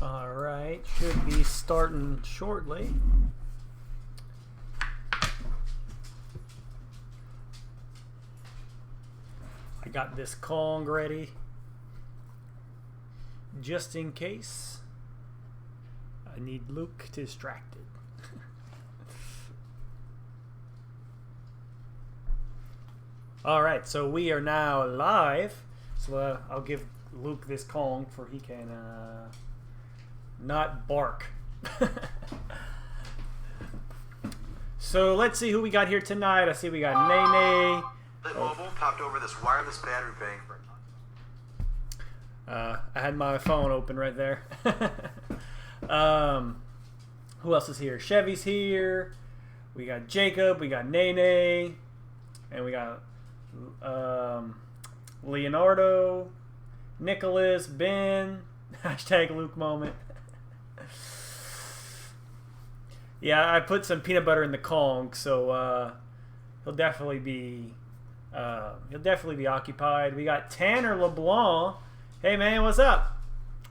Alright, should be starting shortly. I got this Kong ready, just in case I need Luke distracted. Alright, so we are now live. So I'll give Luke this Kong for he can not bark. So let's see who we got here tonight. I see we got Nene. Mobile popped over this wireless battery bank for I had my phone open right there. Who else is here? Chevy's here. We got Jacob. We got Nene. And we got Leonardo, Nicholas, Ben. Hashtag Luke moment. Yeah, I put some peanut butter in the Kong, so he'll definitely be occupied. We got Tanner LeBlanc. Hey man, what's up?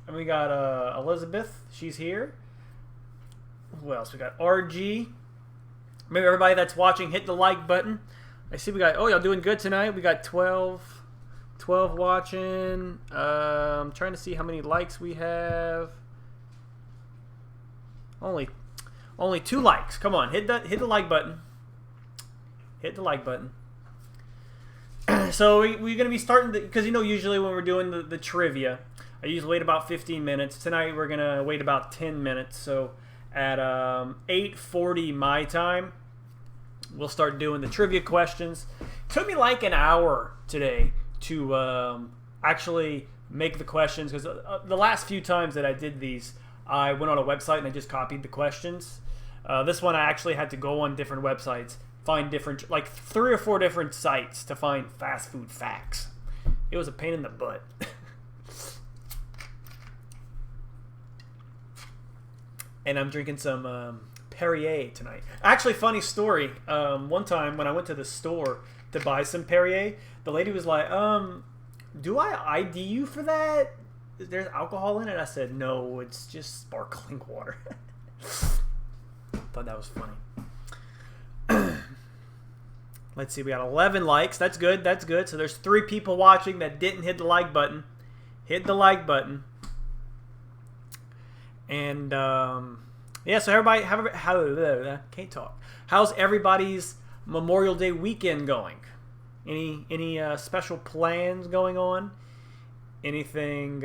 And we got Elizabeth. She's here. Who else? We got RG. Maybe everybody that's watching, hit the like button. I see we got, oh, y'all doing good tonight. We got 12 watching. I'm trying to see how many likes we have. Only 2 likes. Come on, hit the like button. Hit the like button. So we're going to be starting, because usually when we're doing the trivia, I usually wait about 15 minutes. Tonight we're going to wait about 10 minutes. So at 8:40 my time, we'll start doing the trivia questions. It took me like an hour today to actually make the questions, because the last few times that I did these, I went on a website and I just copied the questions. This one I actually had to go on different websites, find different, like 3 or 4 different sites to find fast food facts. It was a pain in the butt. And I'm drinking some Perrier tonight. Actually, funny story. One time when I went to the store to buy some Perrier, the lady was like, do I ID you for that? There's alcohol in it? I said, no, it's just sparkling water. Thought that was funny. Let's see, we got 11 likes. That's good, that's good. So there's 3 people watching that didn't hit the like button. Hit the like button. And, yeah, so everybody, can't talk. How's everybody's Memorial Day weekend going? Any special plans going on? Anything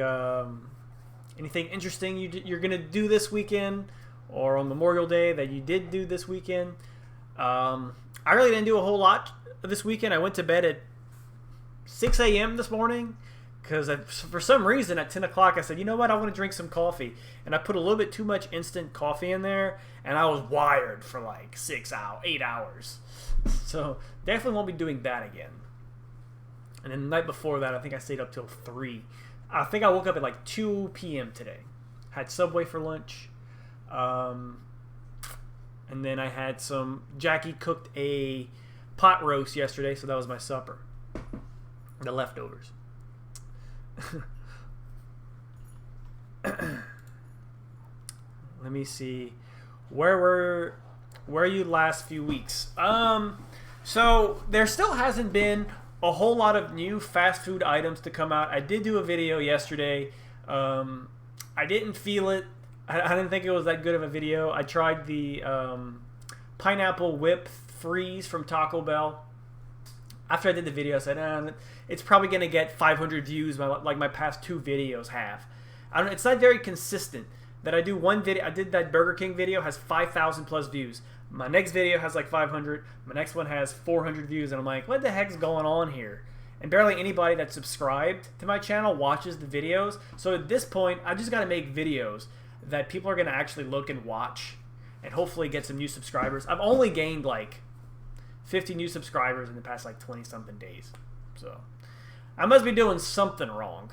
interesting you're gonna do this weekend, or on Memorial Day that you did do this weekend? I really didn't do a whole lot this weekend. I went to bed at 6 a.m. this morning, because for some reason at 10 o'clock I said, you know what, I want to drink some coffee. And I put a little bit too much instant coffee in there, and I was wired for like 8 hours. So definitely won't be doing that again. And then the night before that, I think I stayed up till 3. I think I woke up at like 2 p.m. today. Had Subway for lunch. And then I had Jackie cooked a pot roast yesterday, so that was my supper. The leftovers. Let me see. Where were you last few weeks? So there still hasn't been a whole lot of new fast food items to come out. I did do a video yesterday. I didn't feel it. I didn't think it was that good of a video. I tried the pineapple whip freeze from Taco Bell. After I did the video, I said, it's probably going to get 500 views like my past 2 videos have. It's not very consistent that I do one video. I did that Burger King video, has 5,000 plus views. My next video has like 500. My next one has 400 views. And I'm like, what the heck's going on here? And barely anybody that's subscribed to my channel watches the videos. So at this point, I just got to make videos that people are going to actually look and watch, and hopefully get some new subscribers. I've only gained like 50 new subscribers in the past like 20 something days. So I must be doing something wrong.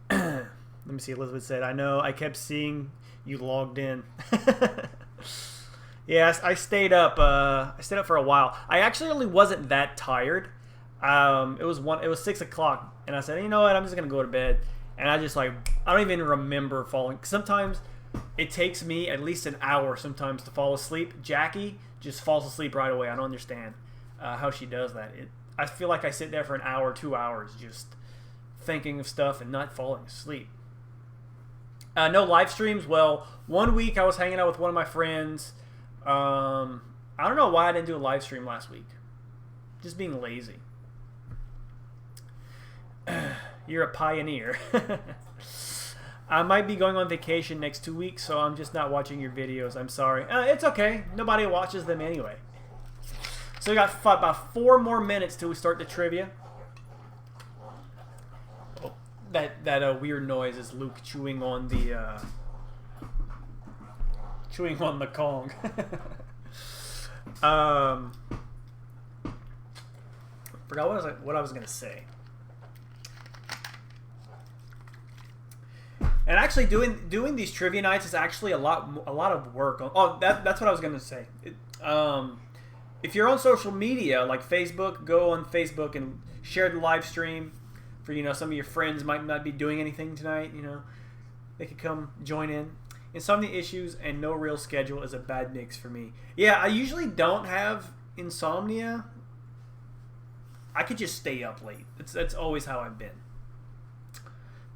Let me see. Elizabeth said, I know, I kept seeing you logged in. Yes, I stayed up for a while. I actually really wasn't that tired. It was 6 o'clock, and I said, you know what, I'm just gonna go to bed. and I don't even remember falling. Sometimes it takes me at least an hour sometimes to fall asleep. Jackie just falls asleep right away. I don't understand how she does that. I feel like I sit there for an hour, 2 hours, just thinking of stuff and not falling asleep. No live streams. Well, 1 week I was hanging out with one of my friends. I don't know why I didn't do a live stream last week. Just being lazy. You're a pioneer. I might be going on vacation next 2 weeks, so I'm just not watching your videos. I'm sorry. It's okay. Nobody watches them anyway. So we got about 4 more minutes till we start the trivia. Oh, that weird noise is Luke chewing on the Kong. Forgot what I was gonna say. And actually, doing these trivia nights is actually a lot of work. Oh, that's what I was gonna say. If you're on social media like Facebook, go on Facebook and share the live stream. For some of your friends might not be doing anything tonight. They could come join in. Insomnia issues and no real schedule is a bad mix for me. Yeah, I usually don't have insomnia. I could just stay up late. That's always how I've been.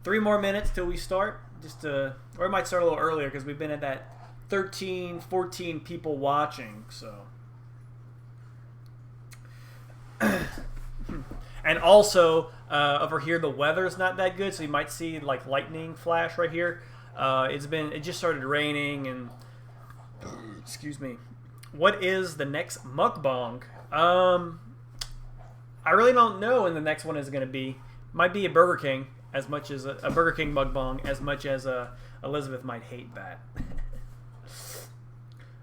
3 more minutes till we start. Or it might start a little earlier because we've been at that 13, 14 people watching. So, and also over here the weather's not that good, so you might see like lightning flash right here. It just started raining and excuse me. What is the next mukbang? I really don't know when the next one is going to be. Might be a Burger King, as much as a Burger King mukbang, as much as Elizabeth might hate that.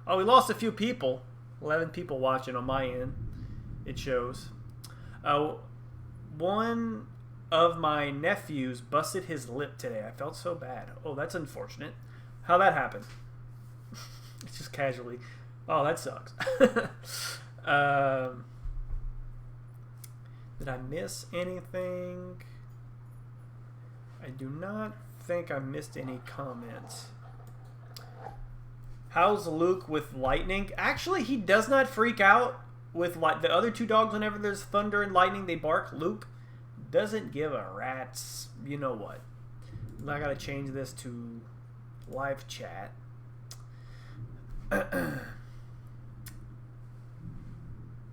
Oh, we lost a few people. 11 people watching on my end. It shows. One of my nephews busted his lip today. I felt so bad. Oh, that's unfortunate. How'd that happen? It's just casually. Oh, that sucks. Did I miss anything? I do not think I missed any comments. How's Luke with lightning? Actually, he does not freak out with the other 2 dogs. Whenever there's thunder and lightning, they bark. Luke doesn't give a rat's you know what. I gotta change this to live chat.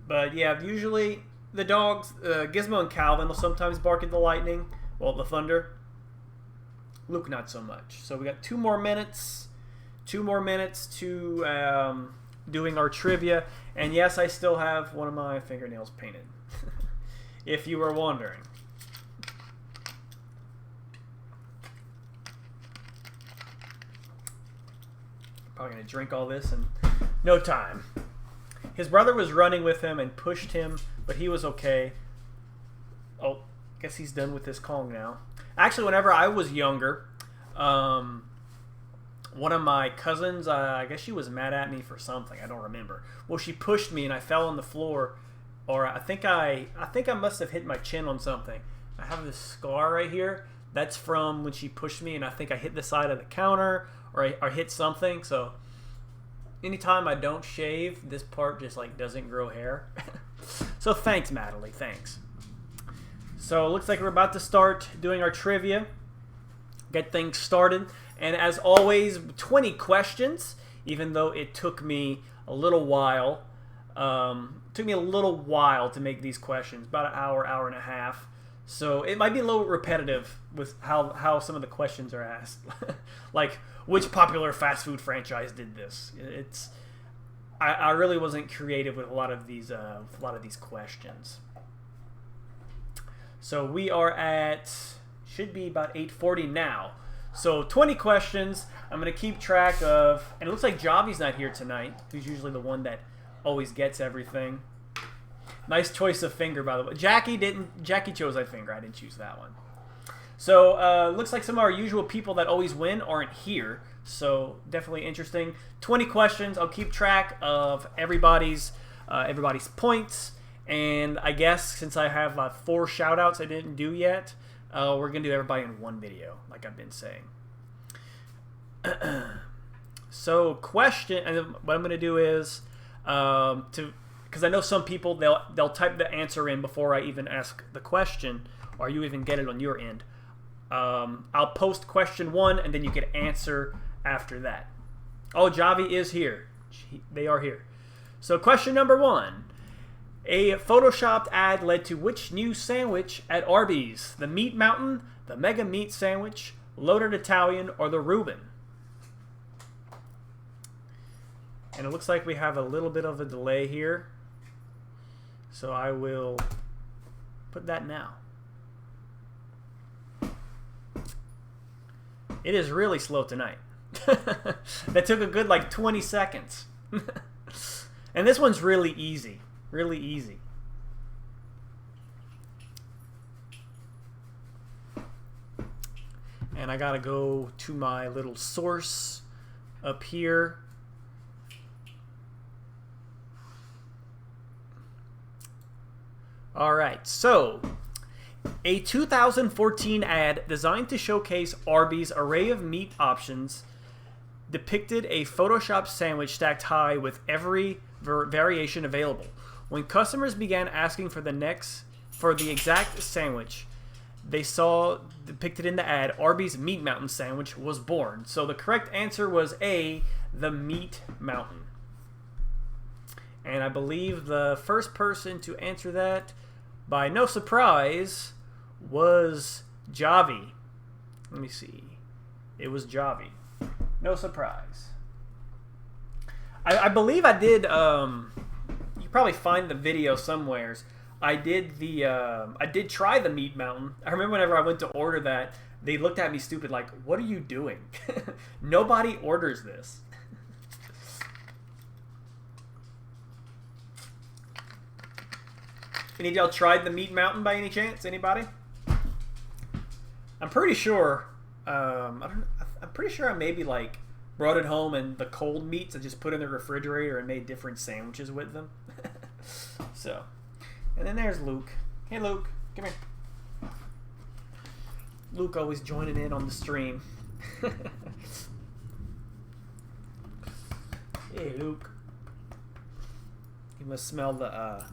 But yeah, usually the dogs, Gizmo and Calvin, will sometimes bark at the lightning, well, the thunder. Luke, not so much. So we got 2 more minutes. 2 more minutes to doing our trivia. And yes, I still have one of my fingernails painted. If you were wondering. Probably going to drink all this in no time. His brother was running with him and pushed him, but he was okay. Oh, guess he's done with this Kong now. Actually, whenever I was younger, one of my cousins, I guess she was mad at me for something. I don't remember. Well, she pushed me and I fell on the floor, or I think I must have hit my chin on something. I have this scar right here. That's from when she pushed me, and I think I hit the side of the counter, or I hit something. So anytime I don't shave, this part just doesn't grow hair. So thanks, Madeline. Thanks. So it looks like we're about to start doing our trivia. Get things started. And as always, 20 questions, even though it took me a little while. To make these questions, about an hour, hour and a half. So it might be a little repetitive with how some of the questions are asked. Like, which popular fast food franchise did this? I really wasn't creative with a lot of these questions. So we are at, should be about 8:40 now. So 20 questions. I'm going to keep track of, and it looks like Javi's not here tonight, who's usually the one that always gets everything. Nice choice of finger, by the way. Jackie chose that finger. I didn't choose that one. So looks like some of our usual people that always win aren't here. So definitely interesting. 20 questions. I'll keep track of everybody's points. And I guess since I have 4 shout-outs I didn't do yet, We're going to do everybody in one video, like I've been saying. So, question, and what I'm going to do is, because I know some people, they'll type the answer in before I even ask the question, or you even get it on your end. I'll post question 1, and then you can answer after that. Oh, Javi is here. They are here. So question number 1. A photoshopped ad led to which new sandwich at Arby's? The Meat Mountain, the Mega Meat Sandwich, Loaded Italian, or the Reuben? And it looks like we have a little bit of a delay here. So I will put that now. It is really slow tonight. That took a good like 20 seconds. And this one's really easy. Really easy. And I gotta go to my little source up here. Alright, so a 2014 ad designed to showcase Arby's array of meat options depicted a Photoshop sandwich stacked high with every variation available. When customers began asking for the exact sandwich they saw depicted in the ad, Arby's Meat Mountain sandwich was born. So the correct answer was A, the Meat Mountain. And I believe the first person to answer that, by no surprise, was Javi. Let me see. It was Javi. No surprise. I believe I did. You probably find the video somewheres. I did try the Meat Mountain. I remember whenever I went to order that, they looked at me stupid, like, "What are you doing? Nobody orders this." Any of y'all tried the Meat Mountain by any chance? Anybody? I'm pretty sure. I'm pretty sure I maybe like brought it home and the cold meats I just put in the refrigerator and made different sandwiches with them. So, and then there's Luke. Hey Luke, come here. Luke always joining in on the stream. Hey Luke. You must smell the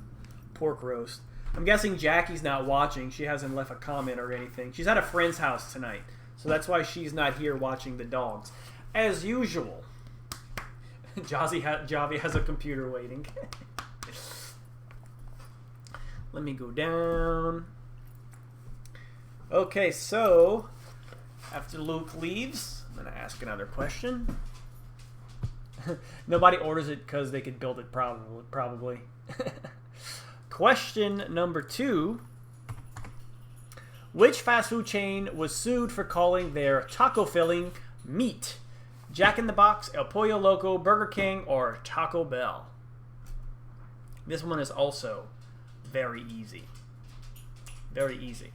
pork roast. I'm guessing Jackie's not watching. She hasn't left a comment or anything. She's at a friend's house tonight, so that's why she's not here watching the dogs. As usual. Javi has a computer waiting. Let me go down. Okay, so after Luke leaves, I'm going to ask another question. Nobody orders it because they could build it probably. Question number 2. Which fast food chain was sued for calling their taco filling meat? Jack in the Box, El Pollo Loco, Burger King, or Taco Bell? This one is also very easy. Very easy.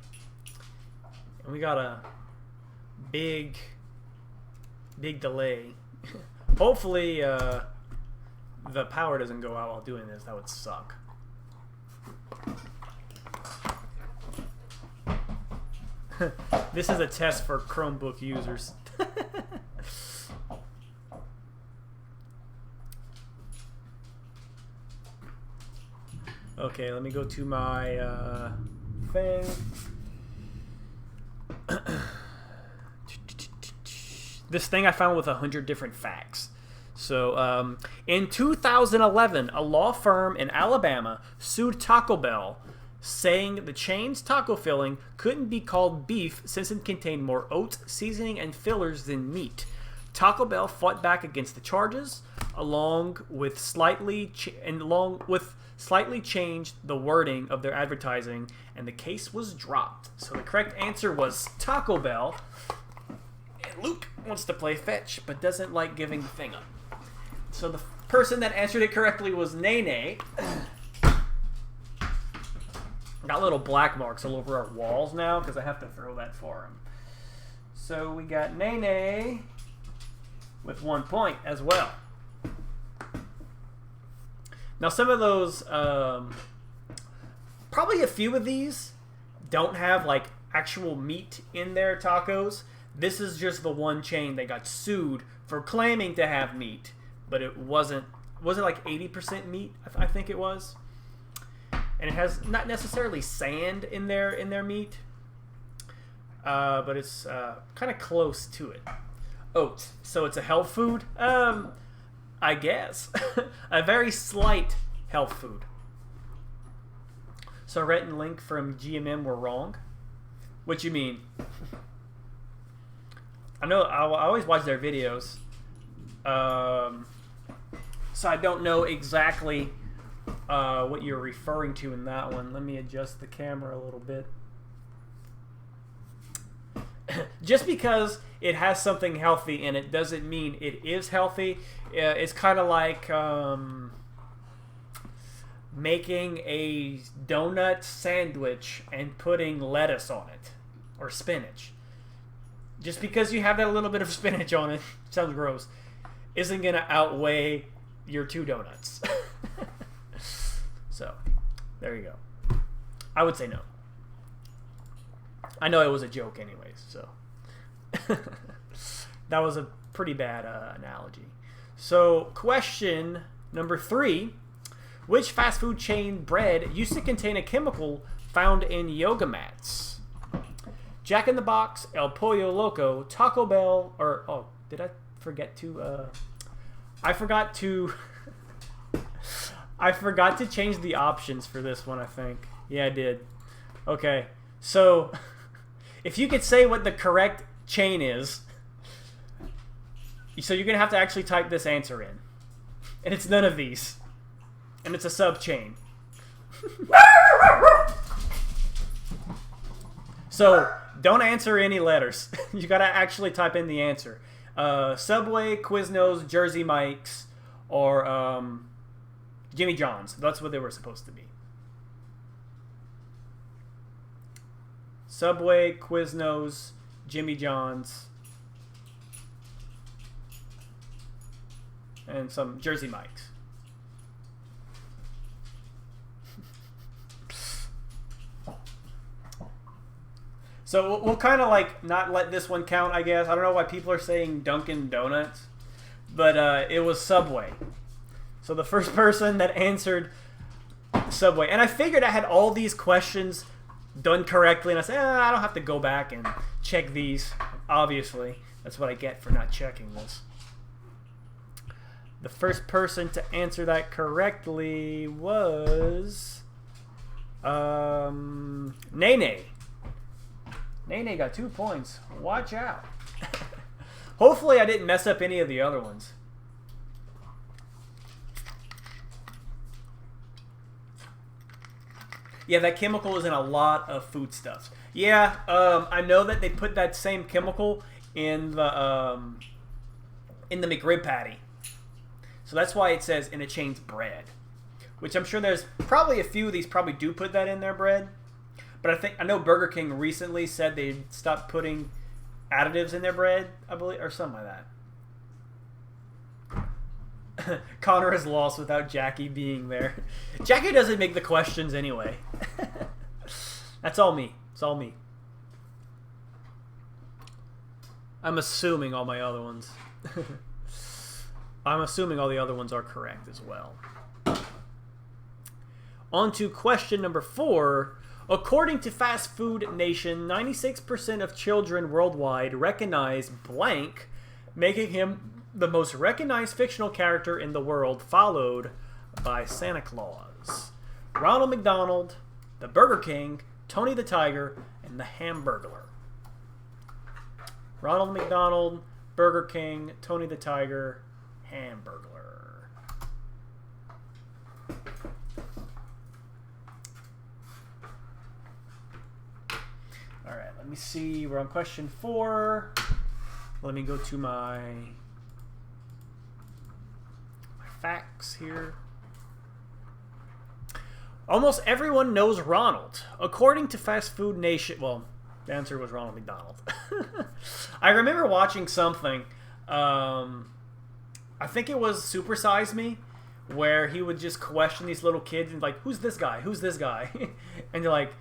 And we got a big delay. Hopefully the power doesn't go out while doing this. That would suck. This is a test for Chromebook users. Okay, let me go to my thing. This thing I found with 100 different facts. So, in 2011, a law firm in Alabama sued Taco Bell, saying the chain's taco filling couldn't be called beef since it contained more oats, seasoning, and fillers than meat. Taco Bell fought back against the charges, along with slightly changed the wording of their advertising, and the case was dropped. So the correct answer was Taco Bell. And Luke wants to play fetch, but doesn't like giving the thing up. So the person that answered it correctly was Nene. Got little black marks all over our walls now because I have to throw that for him. So we got Nene with 1 point as well. Now some of those, probably a few of these don't have like actual meat in their tacos. This is just the one chain that got sued for claiming to have meat, but it wasn't. Was it like 80% meat? I think it was. And it has not necessarily sand in their meat, but it's kind of close to it. Oats. So it's a health food? I guess. A very slight health food. So Rhett and Link from GMM were wrong? What you mean? I know I always watch their videos. So I don't know exactly what you're referring to in that one. Let me adjust the camera a little bit. Just because it has something healthy in it doesn't mean it is healthy. It's kind of like making a donut sandwich and putting lettuce on it or spinach. Just because you have that little bit of spinach on it, sounds gross, isn't going to outweigh your 2 donuts. So, there you go. I would say no. I know it was a joke anyways, so. That was a pretty bad analogy. So, question number 3. Which fast food chain bread used to contain a chemical found in yoga mats? Jack in the Box, El Pollo Loco, Taco Bell, or... Oh, did I forget to... I forgot to... I forgot to change the options for this one, I think. Yeah, I did. Okay. So, if you could say what the correct chain is... So you're going to have to actually type this answer in. And it's none of these. And it's a sub-chain. So, don't answer any letters. You got to actually type in the answer. Subway, Quiznos, Jersey Mike's, or Jimmy John's. That's what they were supposed to be. Subway, Quiznos, Jimmy John's, and some Jersey Mike's. So we'll kind of like not let this one count, I guess. I don't know why people are saying Dunkin' Donuts, but it was Subway. So the first person that answered Subway. And I figured I had all these questions done correctly, and I said, I don't have to go back and check these. Obviously, that's what I get for not checking this. The first person to answer that correctly was Nene. Nene got 2 points. Watch out. Hopefully I didn't mess up any of the other ones. Yeah, that chemical is in a lot of foodstuffs. Yeah, I know that they put that same chemical in the McRib patty. So that's why it says in a chain's bread. Which I'm sure there's probably a few of these probably do put that in their bread. But I know Burger King recently said they stopped putting additives in their bread, I believe, or something like that. Connor has lost without Jackie being there. Jackie doesn't make the questions anyway. That's all me. It's all me. I'm assuming all my other ones. I'm assuming all the other ones are correct as well. On to question number 4. According to Fast Food Nation, 96% of children worldwide recognize blank, making him the most recognized fictional character in the world, followed by Santa Claus. Ronald McDonald, the Burger King, Tony the Tiger, and the Hamburglar. Ronald McDonald, Burger King, Tony the Tiger, Hamburglar. Alright, let me see. We're on question 4. Let me go to my facts here. Almost everyone knows Ronald. According to Fast Food Nation... Well, the answer was Ronald McDonald. I remember watching something... I think it was Super Size Me, where he would just question these little kids and like, who's this guy? Who's this guy? And you're like,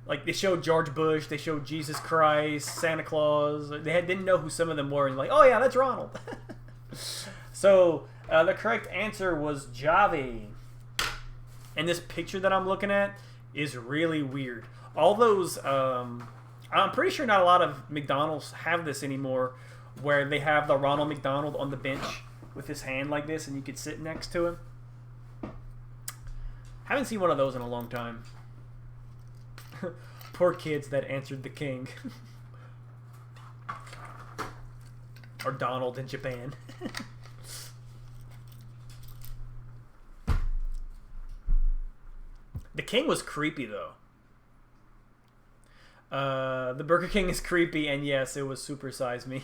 Like they showed George Bush, they showed Jesus Christ, Santa Claus. Didn't know who some of them were, and like, oh yeah, that's Ronald. So the correct answer was Javi. And this picture that I'm looking at is really weird. All those, I'm pretty sure not a lot of McDonald's have this anymore, where they have the Ronald McDonald on the bench with his hand like this, and you could sit next to him. Haven't seen one of those in a long time. Poor kids that answered the king. Or Donald in Japan. The king was creepy, though. The Burger King is creepy, and yes, it was Super Size Me.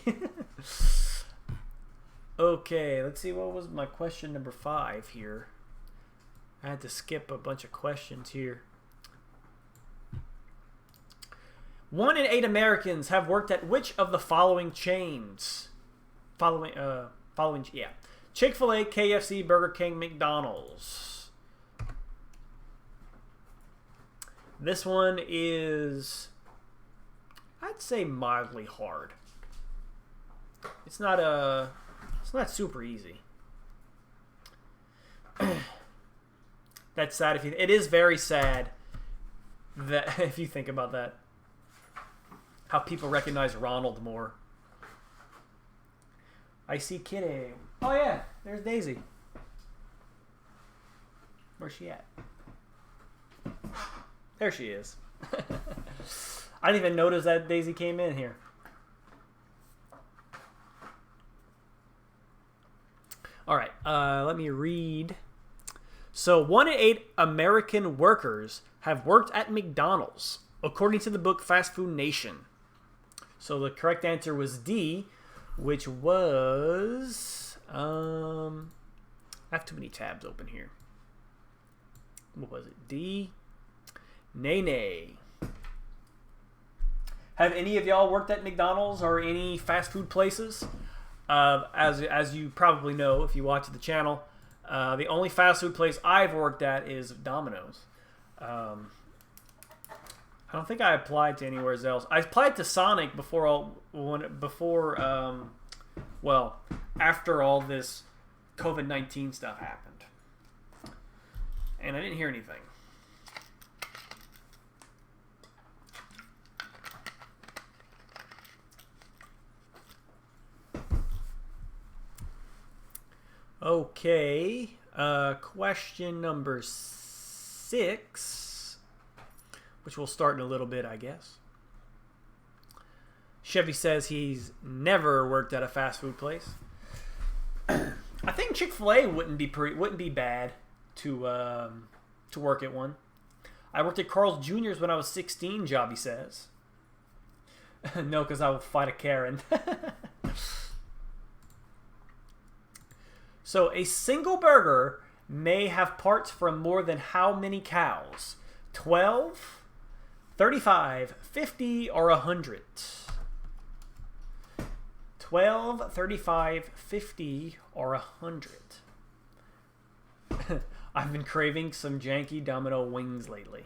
Okay, let's see, what was my question number 5 here? I had to skip a bunch of questions here. 1 in 8 Americans have worked at which of the following chains? Yeah. Chick-fil-A, KFC, Burger King, McDonald's. This one is, I'd say, mildly hard. It's not super easy. That's sad. It is very sad that if you think about that, how people recognize Ronald more. I see Kitty. Oh yeah, there's Daisy. Where's she at? There she is. I didn't even notice that Daisy came in here. All right, let me read. So 1 in 8 American workers have worked at McDonald's, according to the book Fast Food Nation. So the correct answer was D, which was... I have too many tabs open here. What was it? D. Nay. Have any of y'all worked at McDonald's or any fast food places? As you probably know if you watch the channel, the only fast food place I've worked at is Domino's. I don't think I applied to anywhere else. I applied to Sonic after all this COVID-19 stuff happened, and I didn't hear anything. Okay, question number 6, which we'll start in a little bit, I guess. Chevy says he's never worked at a fast food place. I think Chick-fil-A wouldn't be bad to work at one. I worked at Carl's Jr.'s when I was 16, Jobby says. No, because I will fight a Karen. So a single burger may have parts from more than how many cows? 12, 35, 50, or 100? 12, 35, 50, or 100? I've been craving some janky Domino wings lately.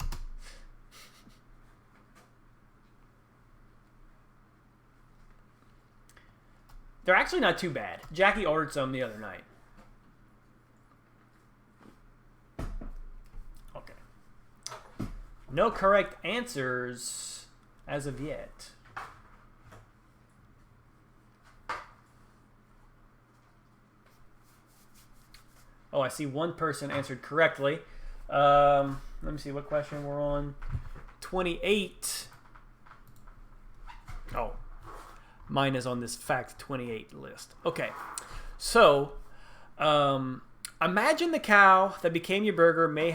They're actually not too bad. Jackie ordered some the other night. No correct answers as of yet. Oh, I see one person answered correctly. Let me see what question we're on. 28. Oh, mine is on this fact 28 list. Okay, so imagine the cow that became your burger may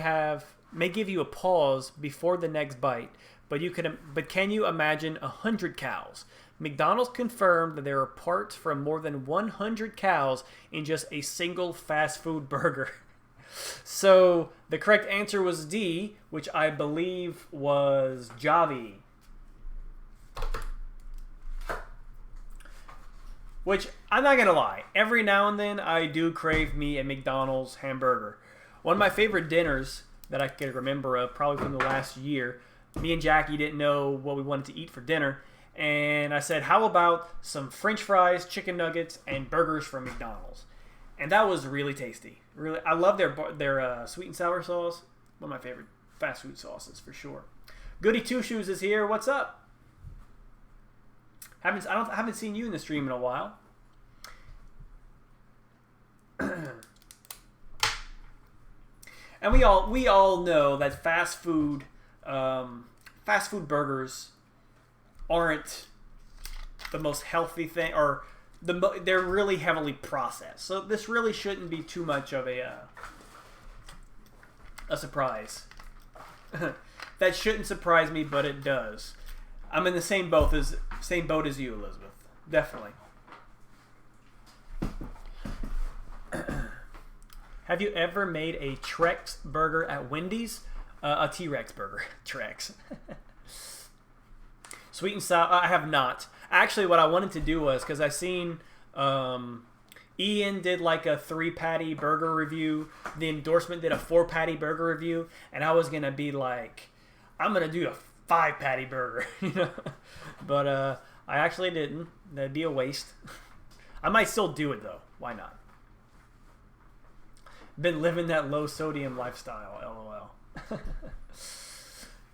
give you a pause before the next bite, but can you imagine 100 cows? McDonald's confirmed that there are parts from more than 100 cows in just a single fast food burger. So the correct answer was D, which I believe was Javi. Which, I'm not gonna lie, every now and then I do crave me a McDonald's hamburger. One of my favorite dinners that I can remember of, probably from the last year, me and Jackie didn't know what we wanted to eat for dinner. And I said, how about some French fries, chicken nuggets, and burgers from McDonald's? And that was really tasty. Really, I love their sweet and sour sauce. One of my favorite fast food sauces for sure. Goody Two Shoes is here. What's up? I haven't seen you in the stream in a while. And we all know that fast food burgers aren't the most healthy thing, or they're really heavily processed. So this really shouldn't be too much of a surprise. That shouldn't surprise me, but it does. I'm in the same boat as you, Elizabeth. Definitely. Have you ever made a Trex burger at Wendy's? A T-Rex burger. Trex. Sweet and sour. I have not. Actually, what I wanted to do was, because I seen Ian did like a 3-patty burger review. The endorsement did a 4-patty burger review. And I was going to be like, I'm going to do a 5-patty burger. You know? But I actually didn't. That'd be a waste. I might still do it, though. Why not? Been living that low sodium lifestyle, LOL.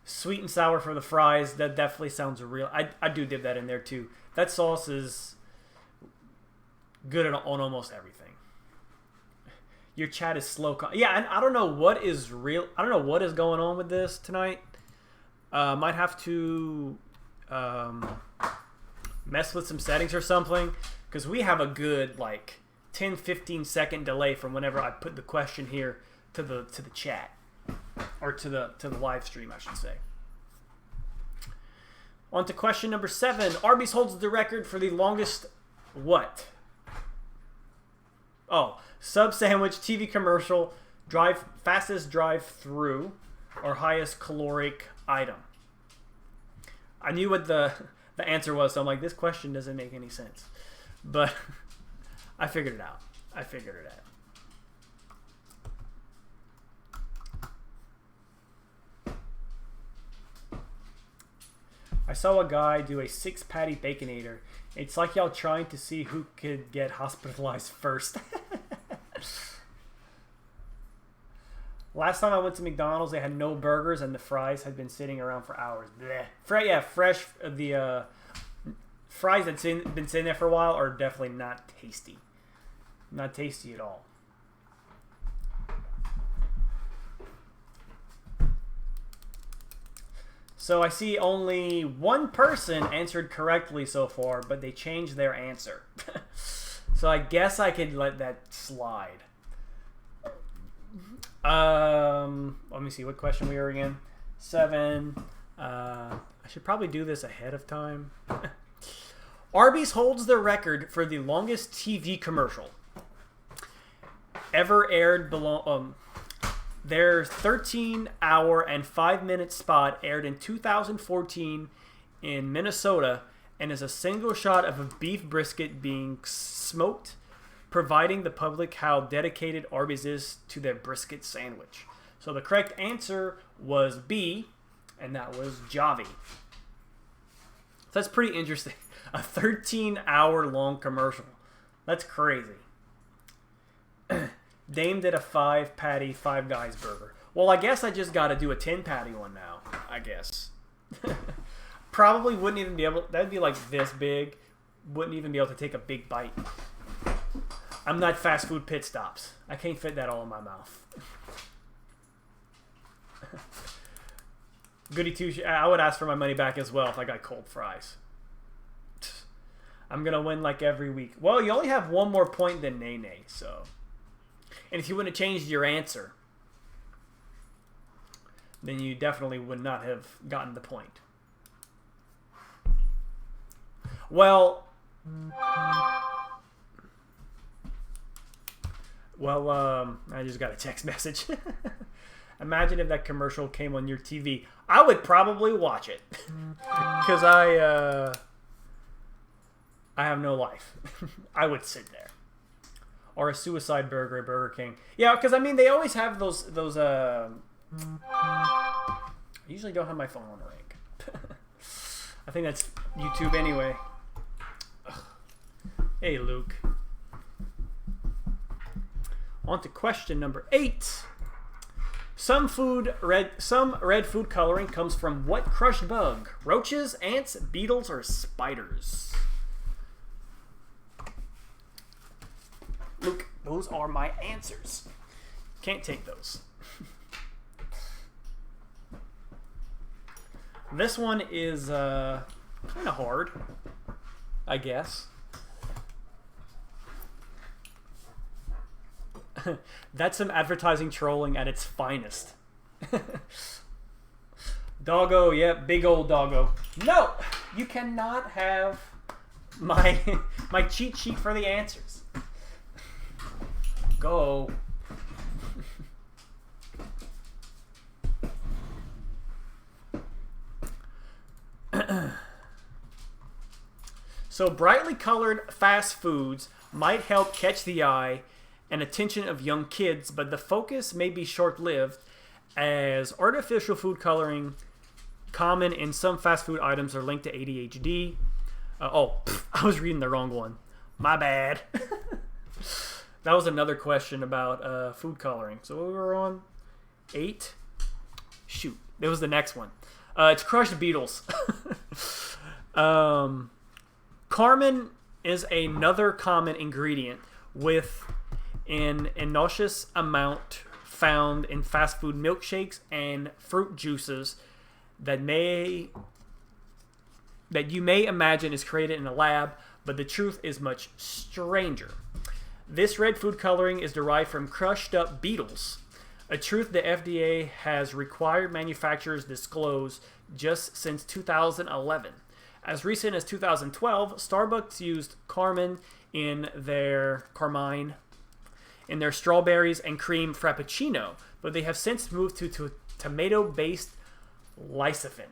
Sweet and sour for the fries. That definitely sounds real. I do dip that in there too. That sauce is good on almost everything. Your chat is slow. Yeah, and I don't know what is real. I don't know what is going on with this tonight. Might have to mess with some settings or something, because we have a good 10-15 second delay from whenever I put the question here to the chat, or to the live stream, I should say. On to question number 7. Arby's holds the record for the longest what? Oh, sub sandwich, TV commercial, fastest drive through, or highest caloric item. I knew what the answer was, so I'm like, this question doesn't make any sense, but I figured it out. I saw a guy do a 6-patty Baconator. It's like y'all trying to see who could get hospitalized first. Last time I went to McDonald's, they had no burgers and the fries had been sitting around for hours. Blech. Fresh. The fries that's been sitting there for a while are definitely not tasty. Not tasty at all. So I see only one person answered correctly so far, but they changed their answer. So I guess I could let that slide. Let me see what question we are again. 7. I should probably do this ahead of time. Arby's holds the record for the longest TV commercial ever aired below. Their 13-hour and 5-minute spot aired in 2014 in Minnesota and is a single shot of a beef brisket being smoked, providing the public how dedicated Arby's is to their brisket sandwich. So the correct answer was B, and that was Javi. So that's pretty interesting. A 13-hour long commercial. That's crazy. Dame did a 5-patty, 5 Guys burger. Well, I guess I just got to do a 10-patty one now, I guess. Probably wouldn't even be able... That'd be like this big. Wouldn't even be able to take a big bite. I'm not fast food pit stops. I can't fit that all in my mouth. Goody two. I would ask for my money back as well if I got cold fries. I'm going to win like every week. Well, you only have one more point than Nene, so... And if you wouldn't have changed your answer, then you definitely would not have gotten the point. Well, I just got a text message. Imagine if that commercial came on your TV. I would probably watch it because I have no life. I would sit there. Or a suicide burger at Burger King. Yeah, because I mean they always have those usually don't have my phone on rank. I think that's YouTube anyway. Ugh. Hey, Luke. On to question number 8. Some red food coloring comes from what crushed bug? Roaches, ants, beetles, or spiders? Luke, those are my answers. Can't take those. This one is kind of hard, I guess. That's some advertising trolling at its finest. Doggo, yep, big old doggo. No, you cannot have my cheat sheet for the answers. Go. So brightly colored fast foods might help catch the eye and attention of young kids, but the focus may be short-lived as artificial food coloring common in some fast food items are linked to ADHD. I was reading the wrong one. My bad. That was another question about food coloring. So we were on 8. Shoot, that was the next one. It's crushed beetles. Carmine is another common ingredient with an innocuous amount found in fast food milkshakes and fruit juices that you may imagine is created in a lab, but the truth is much stranger. This red food coloring is derived from crushed up beetles, a truth the FDA has required manufacturers disclose just since 2011. As recent as 2012, Starbucks used carmine in their strawberries and cream frappuccino, but they have since moved to tomato-based lecithin.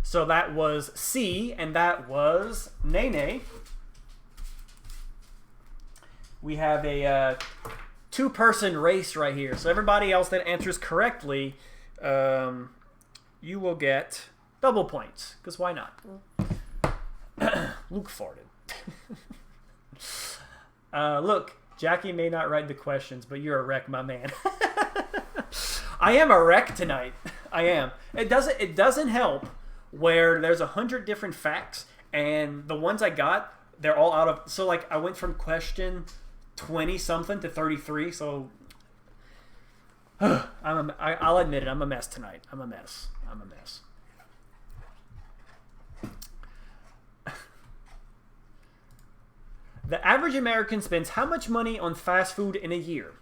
So that was C, and that was Nene. We have a 2-person race right here. So everybody else that answers correctly, you will get double points, because why not? Luke farted. Look, Jackie may not write the questions, but you're a wreck, my man. I am a wreck tonight. I am. It doesn't help where there's 100 different facts, and the ones I got, they're all out of. So like I went from question 20 something to 33. So I'll admit it. I'm a mess tonight. I'm a mess. The average American spends how much money on fast food in a year?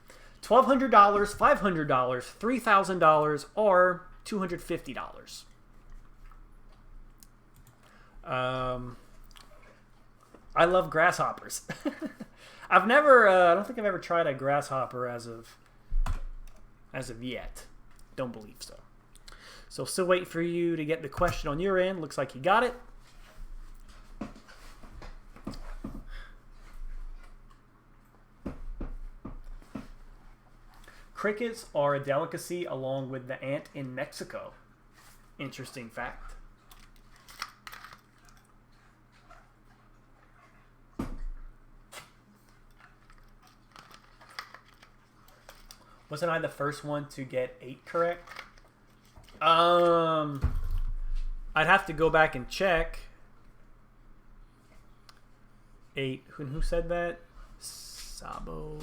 $1,200, $500, $3,000, or $250? I love grasshoppers. I've never. I don't think I've ever tried a grasshopper as of yet. Don't believe so. So still waiting for you to get the question on your end. Looks like you got it. Crickets are a delicacy along with the ant in Mexico. Interesting fact. Wasn't I the first one to get 8 correct? I'd have to go back and check. 8. Who said that? Sabo.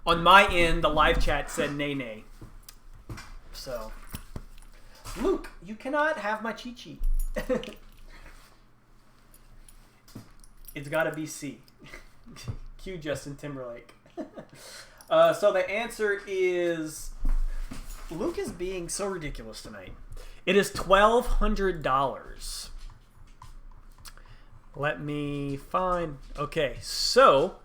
On my end, the live chat said nay. So, Luke, you cannot have my cheat sheet. It's got to be C. Cue Justin Timberlake. So the answer is... Luke is being so ridiculous tonight. It is $1,200. Let me find... Okay, so...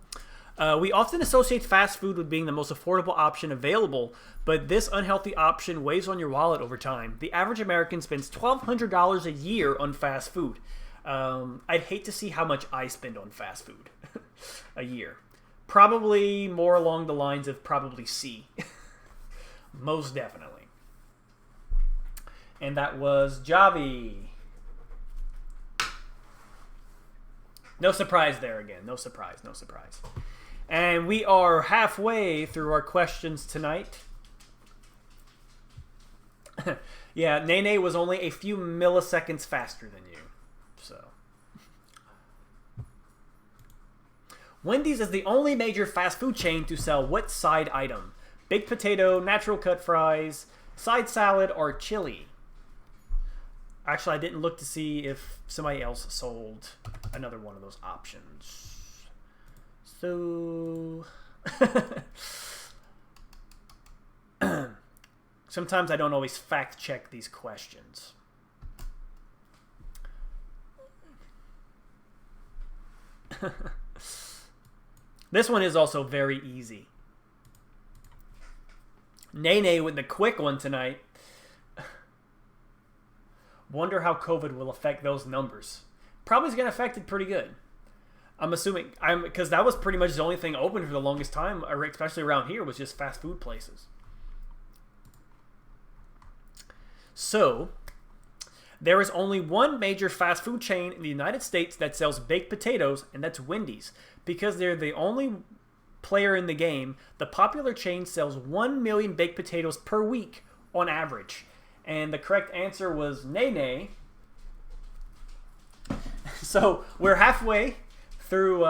we often associate fast food with being the most affordable option available, but this unhealthy option weighs on your wallet over time. The average American spends $1,200 a year on fast food. I'd hate to see how much I spend on fast food a year. Probably more along the lines of probably C. Most definitely. And that was Javi. No surprise there again. No surprise. No surprise. And we are halfway through our questions tonight. Yeah, Nene was only a few milliseconds faster than you. So, Wendy's is the only major fast food chain to sell what side item? Baked potato, natural cut fries, side salad, or chili? Actually, I didn't look to see if somebody else sold another one of those options. So, sometimes I don't always fact check these questions. This one is also very easy. Nene with the quick one tonight. Wonder how COVID will affect those numbers. Probably is going to affect it pretty good. I'm assuming, because that was pretty much the only thing open for the longest time, especially around here, was just fast food places. So, there is only one major fast food chain in the United States that sells baked potatoes, and that's Wendy's. Because they're the only player in the game, the popular chain sells 1 million baked potatoes per week on average. And the correct answer was Nene. So, we're halfway through,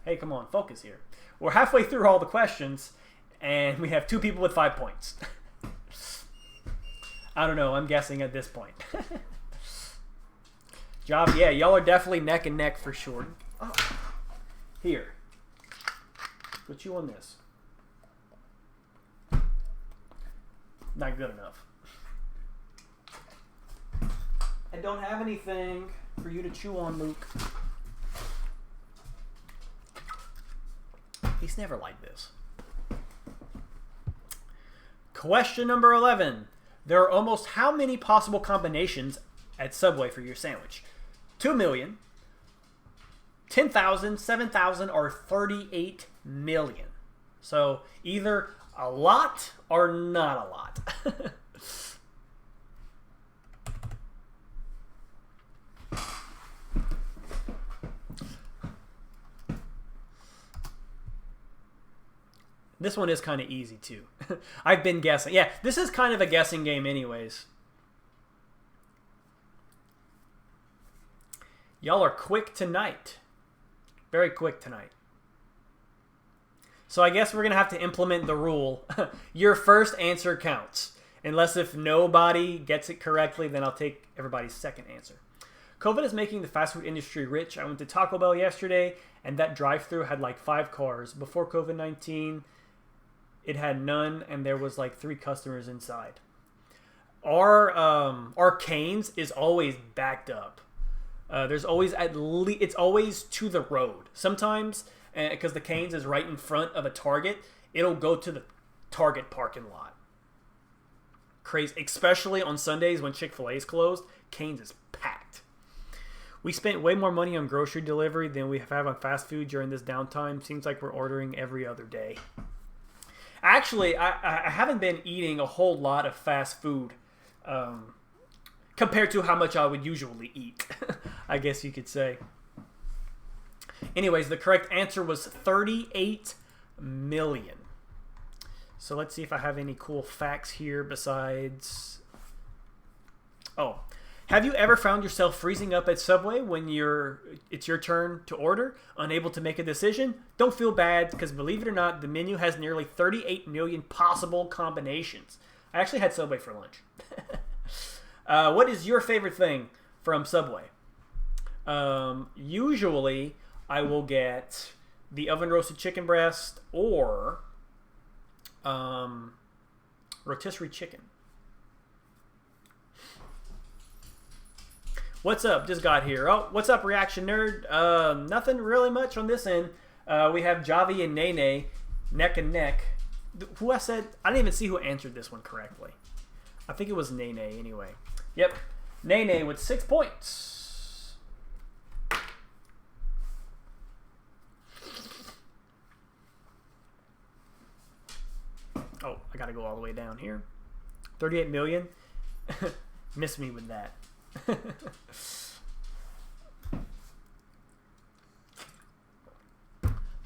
hey, come on, focus here. We're halfway through all the questions, and we have 2 people with 5 points. I don't know, I'm guessing at this point. Job, yeah, y'all are definitely neck and neck for sure. Oh. Here. Put you on this. Not good enough. I don't have anything for you to chew on, Luke. He's never like this. Question number 11. There are almost how many possible combinations at Subway for your sandwich? 2 million, 10,000, 7,000, or 38 million. So either a lot or not a lot. This one is kind of easy too. I've been guessing. Yeah, this is kind of a guessing game anyways. Y'all are quick tonight. Very quick tonight. So I guess we're going to have to implement the rule. Your first answer counts. Unless if nobody gets it correctly, then I'll take everybody's second answer. COVID is making the fast food industry rich. I went to Taco Bell yesterday, and that drive-thru had like 5 cars. Before COVID-19, it had none, and there was like 3 customers inside. Our Cane's is always backed up. There's always it's always to the road. Sometimes, because the Cane's is right in front of a Target, it'll go to the Target parking lot. Crazy, especially on Sundays when Chick-fil-A is closed. Cane's is packed. We spent way more money on grocery delivery than we have on fast food during this downtime. Seems like we're ordering every other day. Actually, I haven't been eating a whole lot of fast food compared to how much I would usually eat, I guess you could say. Anyways, the correct answer was 38 million. So let's see if I have any cool facts here besides... Oh, have you ever found yourself freezing up at Subway when it's your turn to order, unable to make a decision? Don't feel bad, because believe it or not, the menu has nearly 38 million possible combinations. I actually had Subway for lunch. What is your favorite thing from Subway? Usually, I will get the oven roasted chicken breast or rotisserie chicken. What's up? Just got here. Oh, what's up, Reaction Nerd? Nothing really much on this end. We have Javi and Nene neck and neck. Who I said? I didn't even see who answered this one correctly. I think it was Nene anyway. Yep. Nene with 6 points. all the way down here. 38 million. Miss me with that.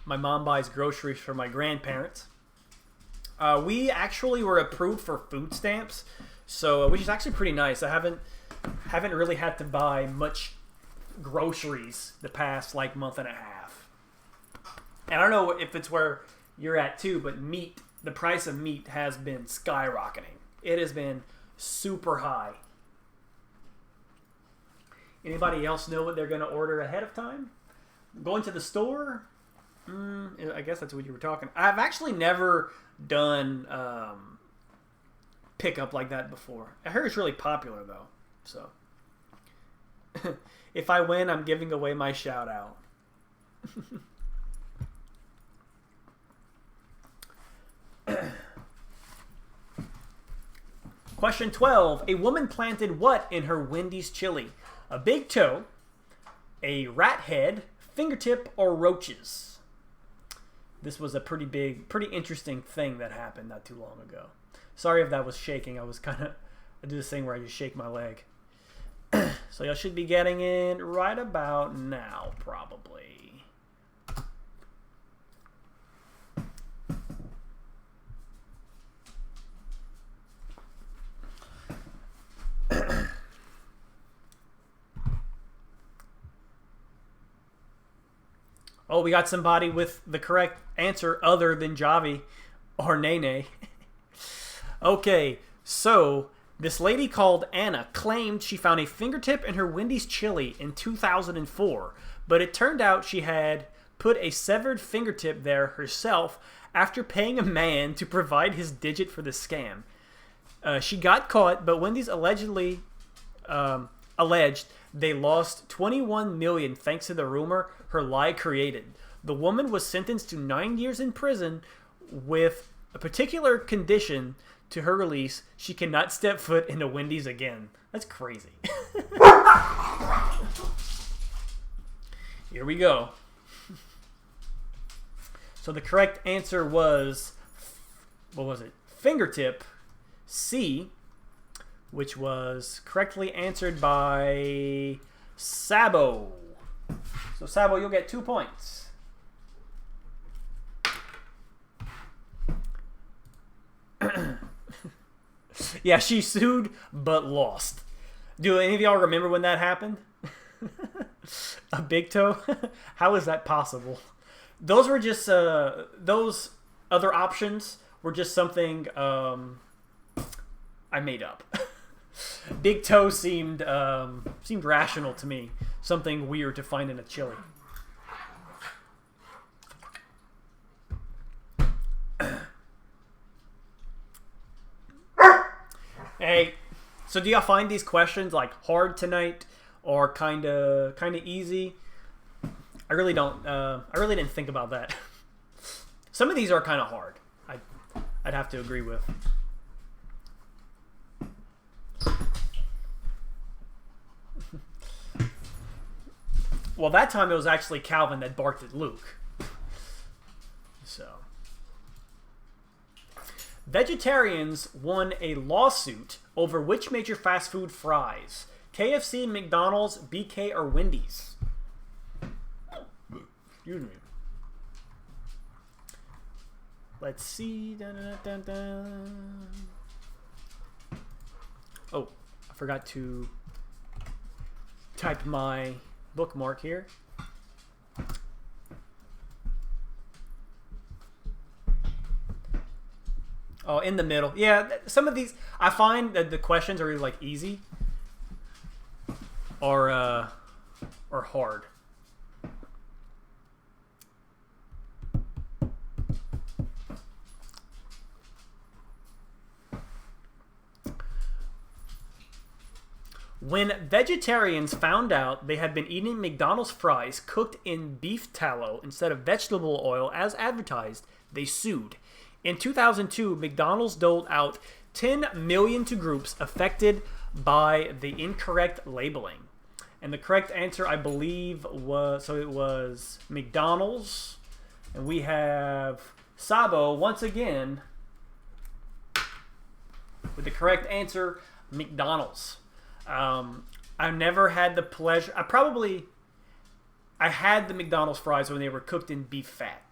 My mom buys groceries for my grandparents. We actually were approved for food stamps, so which is actually pretty nice. I haven't really had to buy much groceries the past like month and a half. And I don't know if it's where you're at too, but meat, the price of meat has been skyrocketing. It has been super high. Anybody else know what they're going to order ahead of time? Going to the store? I guess that's what you were talking. I've actually never done pickup like that before. I heard it's really popular though. So if I win, I'm giving away my shout out. Question 12. A woman planted what in her Wendy's chili? A big toe, a rat head, fingertip, or roaches? This was a pretty interesting thing that happened not too long ago. Sorry if that was shaking. I do this thing where I just shake my leg. So y'all should be getting it right about now, probably. Oh, we got somebody with the correct answer other than Javi or Nene. Okay, so this lady called Anna claimed she found a fingertip in her Wendy's chili in 2004, but it turned out she had put a severed fingertip there herself after paying a man to provide his digit for the scam. She got caught, but Wendy's alleged they lost $21 million thanks to the rumor her lie created. The woman was sentenced to 9 years in prison with a particular condition to her release. She cannot step foot in a Wendy's again. That's crazy. Here we go. So the correct answer was, what was it? Fingertip, C, which was correctly answered by Sabo. So Sabo, you'll get 2 points. Yeah, she sued but lost. Do any of y'all remember when that happened? A big toe? How is that possible? Those were just those other options were just something I made up. Big toe seemed rational to me. Something weird to find in a chili. Hey, so do y'all find these questions like hard tonight or kind of easy? I really don't. I really didn't think about that. Some of these are kind of hard. I'd have to agree with. Well, that time it was actually Calvin that barked at Luke. So, vegetarians won a lawsuit over which major fast food fries? KFC, McDonald's, BK, or Wendy's? Excuse me. Let's see. Dun, dun, dun, dun. Oh, I forgot to type my bookmark here. Oh, in the middle. Yeah, some of these I find that the questions are either like easy or hard. When vegetarians found out they had been eating McDonald's fries cooked in beef tallow instead of vegetable oil as advertised, they sued. In 2002, McDonald's doled out $10 million to groups affected by the incorrect labeling. And the correct answer, I believe, was McDonald's. And we have Sabo, once again, with the correct answer, McDonald's. I've never had the pleasure. I had the McDonald's fries when they were cooked in beef fat,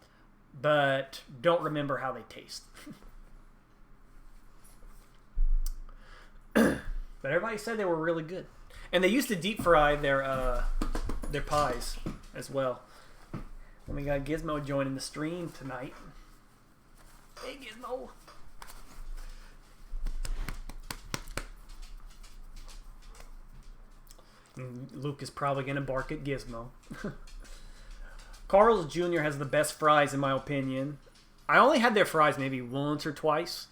but don't remember how they taste. But everybody said they were really good, and they used to deep fry their pies as well. And we got Gizmo joining the stream tonight. Hey, Gizmo. Luke is probably going to bark at Gizmo. Carl's Jr. has the best fries, in my opinion. I only had their fries maybe once or twice.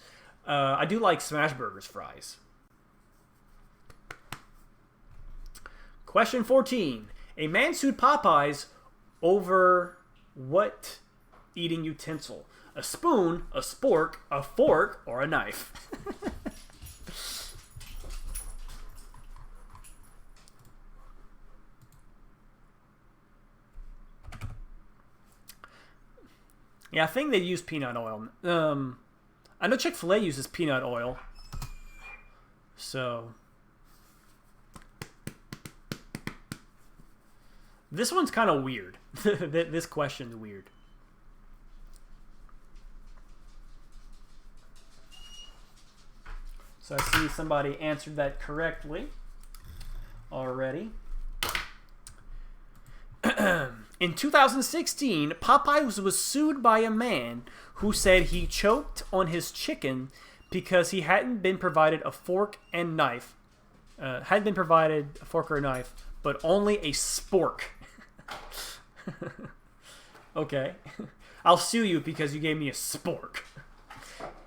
I do like Smashburger's fries. Question 14. A man sued Popeyes over what eating utensil? A spoon, a spork, a fork, or a knife? Yeah, I think they use peanut oil. I know Chick-fil-A uses peanut oil. So this one's kind of weird. This question's weird. So I see somebody answered that correctly already. In 2016, Popeyes was sued by a man who said he choked on his chicken because he hadn't been provided a fork and knife. Hadn't been provided a fork or a knife, but only a spork. Okay. I'll sue you because you gave me a spork.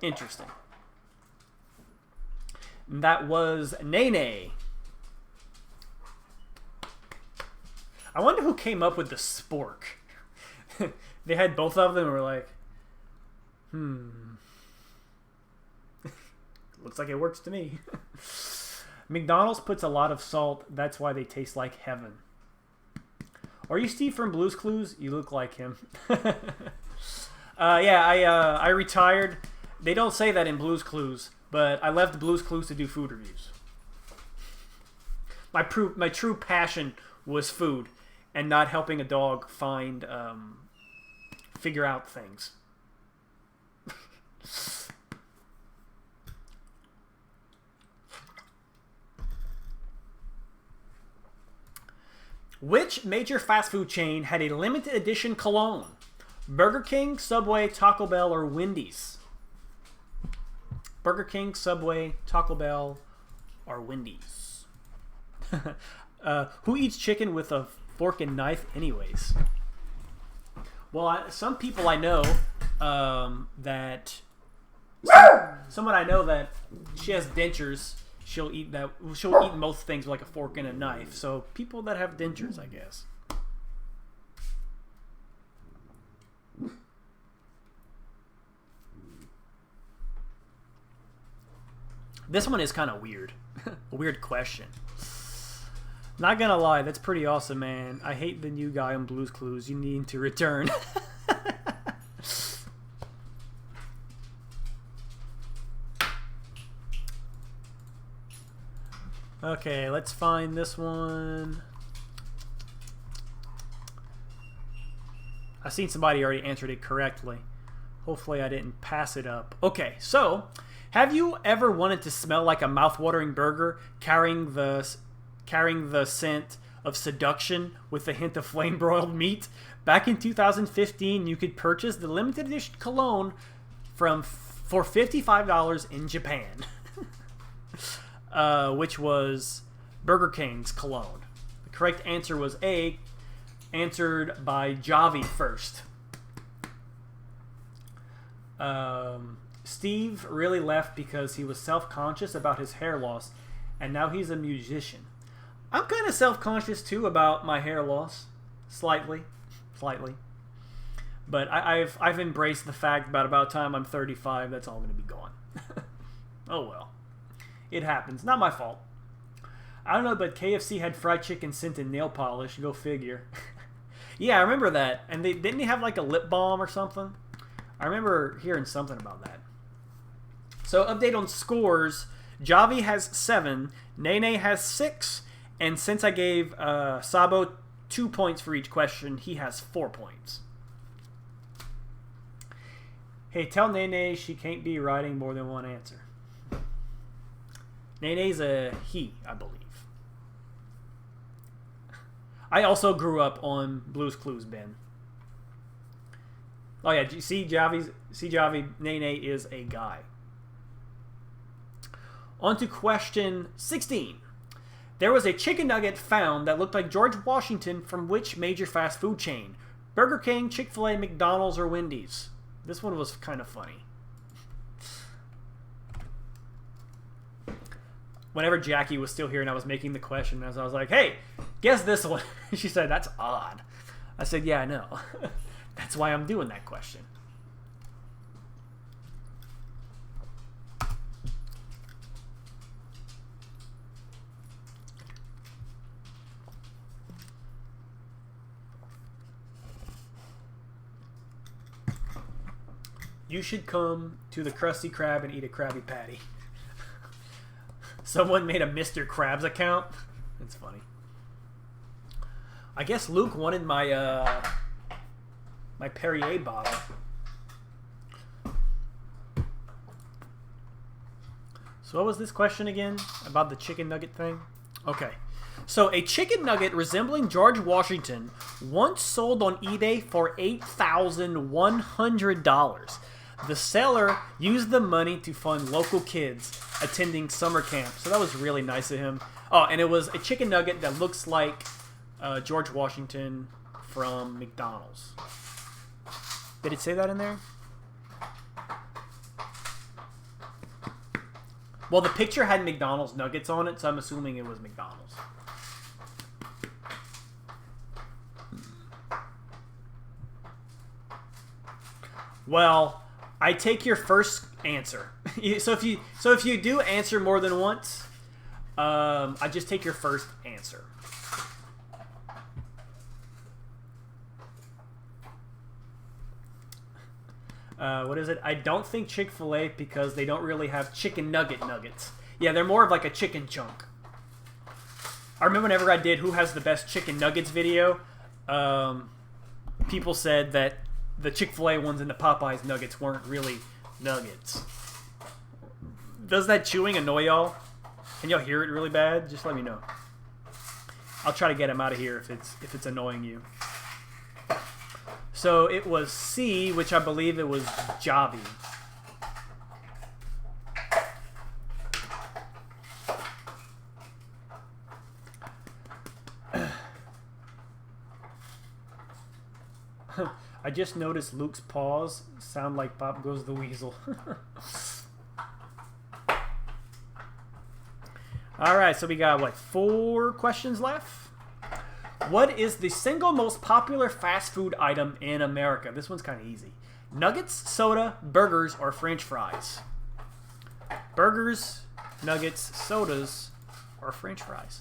Interesting. That was Nene. I wonder who came up with the spork. They had both of them and were like, looks like it works to me. McDonald's puts a lot of salt. That's why they taste like heaven. Are you Steve from Blue's Clues? You look like him. I retired. They don't say that in Blue's Clues, but I left Blue's Clues to do food reviews. My true passion was food and not helping a dog figure out things. Which major fast food chain had a limited edition cologne? Burger King, Subway, Taco Bell, or Wendy's? Burger King, Subway, Taco Bell, or Wendy's? Who eats chicken with a fork and knife anyways? Well, some people I know that... Someone I know that she has dentures. She'll eat most things with like a fork and a knife. So people that have dentures, I guess. This one is kind of weird. A weird question. Not gonna lie, that's pretty awesome, man. I hate the new guy on Blue's Clues. You need to return. Okay, let's find this one. I've seen somebody already answered it correctly. Hopefully I didn't pass it up. Okay, so have you ever wanted to smell like a mouth-watering burger carrying the scent of seduction with a hint of flame-broiled meat? Back in 2015, you could purchase the limited edition cologne for $55 in Japan. Which was Burger King's cologne. The correct answer was A, answered by Javi first. Steve really left because he was self-conscious about his hair loss, and now he's a musician. I'm kind of self-conscious too about my hair loss, slightly, but I've embraced the fact that about time I'm 35, that's all going to be gone. Oh well. It happens. Not my fault. I don't know, but KFC had fried chicken scented nail polish. Go figure. Yeah, I remember that. And didn't they have like a lip balm or something? I remember hearing something about that. So, update on scores. Javi has 7. Nene has 6. And since I gave Sabo 2 points for each question, he has 4 points. Hey, tell Nene she can't be writing more than one answer. Nene's a he, I believe. I also grew up on Blue's Clues, Ben. Oh yeah, see Javi, Nene is a guy. On to question 16. There was a chicken nugget found that looked like George Washington from which major fast food chain? Burger King, Chick-fil-A, McDonald's, or Wendy's? This one was kind of funny. Whenever Jackie was still here and I was making the question, I was like, hey, guess this one. She said, that's odd. I said, yeah, I know. That's why I'm doing that question. You should come to the Krusty Krab and eat a Krabby Patty. Someone made a Mr. Krabs account. It's funny. I guess Luke wanted my my Perrier bottle. So what was this question again about the chicken nugget thing? Okay. So a chicken nugget resembling George Washington once sold on eBay for $8,100. The seller used the money to fund local kids attending summer camp. So that was really nice of him. Oh, and it was a chicken nugget that looks like George Washington from McDonald's. Did it say that in there? Well, the picture had McDonald's nuggets on it, so I'm assuming it was McDonald's. Well, I take your first answer. So if you do answer more than once, I just take your first answer. What is it? I don't think Chick-fil-A because they don't really have chicken nuggets. Yeah, they're more of like a chicken chunk. I remember whenever I did Who Has the Best Chicken Nuggets video, people said that the Chick-fil-A ones and the Popeyes nuggets weren't really nuggets. Does that chewing annoy y'all? Can y'all hear it really bad? Just let me know. I'll try to get him out of here if it's annoying you. So it was C, which I believe it was Javi. I just noticed Luke's paws sound like Pop Goes the Weasel. Alright, so we got, what, 4 questions left? What is the single most popular fast food item in America? This one's kind of easy. Nuggets, soda, burgers, or French fries? Burgers, nuggets, sodas, or French fries?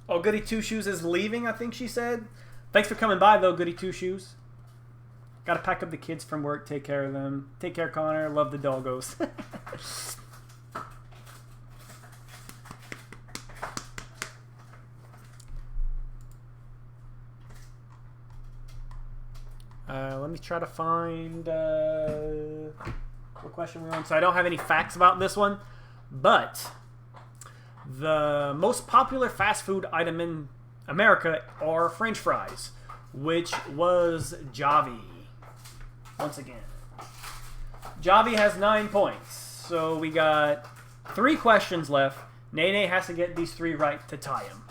Oh, Goody Two Shoes is leaving, I think she said. Thanks for coming by, though, Goody Two Shoes. Gotta pack up the kids from work, take care of them. Take care, Connor. Love the doggos. Let me try to find what question we're on. So I don't have any facts about this one, but the most popular fast food item in America are French fries, which was Javi. Once again, Javi has 9 points. So we got 3 questions left. Nene has to get these 3 right to tie him.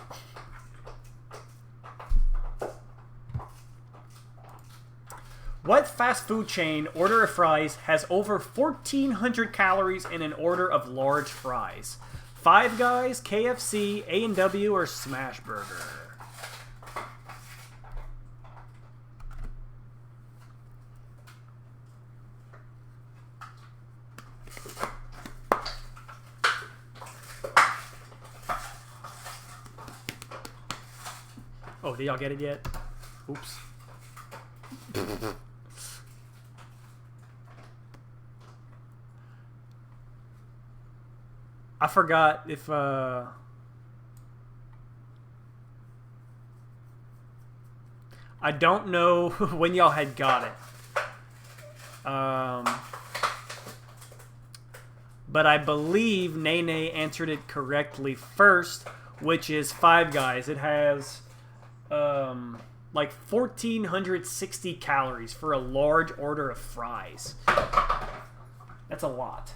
What fast food chain order of fries has over 1,400 calories in an order of large fries? Five Guys, KFC, A&W, or Smash Burger? Oh, did y'all get it yet? Oops. I forgot if I don't know when y'all had got it. But I believe Nene answered it correctly first, which is Five Guys. It has like 1,460 calories for a large order of fries. That's a lot.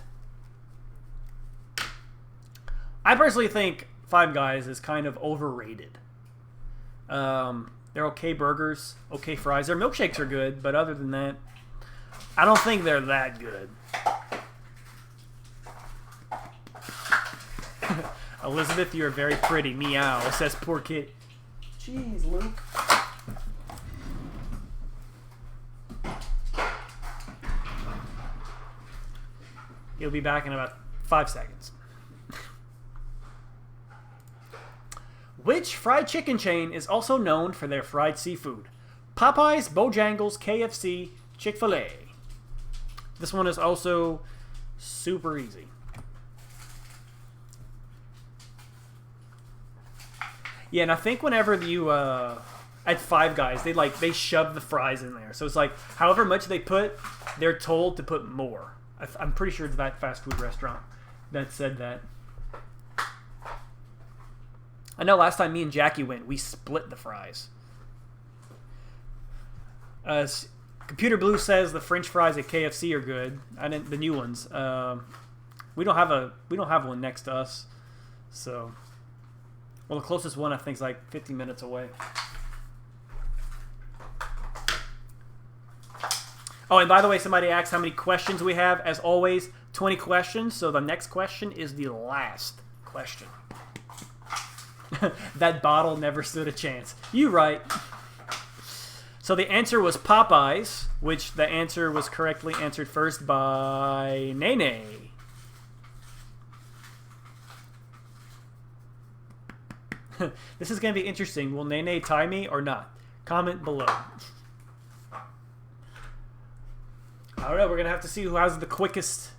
I personally think Five Guys is kind of overrated. They're okay burgers, okay fries. Their milkshakes are good, but other than that, I don't think they're that good. Elizabeth, you're very pretty. Meow, says poor kid. Jeez, Luke. He'll be back in about 5 seconds. Which fried chicken chain is also known for their fried seafood? Popeyes, Bojangles, KFC, Chick-fil-A. This one is also super easy. Yeah, and I think whenever you at Five Guys, they shove the fries in there. So it's like however much they put, they're told to put more. I'm pretty sure it's that fast food restaurant that said that. I know last time me and Jackie went, we split the fries. Computer Blue says the French fries at KFC are good. The new ones. We don't have one next to us, so. Well, the closest one I think is like 50 minutes away. Oh, and by the way, somebody asked how many questions we have. As always, 20 questions. So the next question is the last question. That bottle never stood a chance. You right. So the answer was Popeyes, which the answer was correctly answered first by Nene. This is going to be interesting. Will Nene tie me or not? Comment below. I don't know. We're going to have to see who has the quickest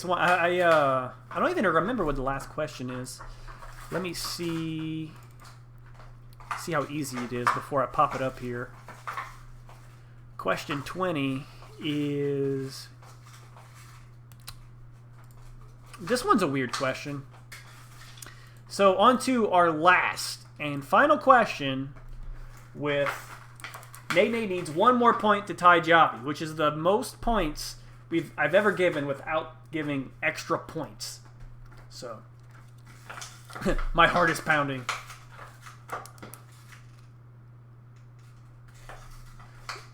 one. I don't even remember what the last question is. Let me see how easy it is before I pop it up here. Question 20 is... This one's a weird question. So on to our last and final question with Nene needs one more point to tie Javi, which is the most points I've ever given without giving extra points. So my heart is pounding.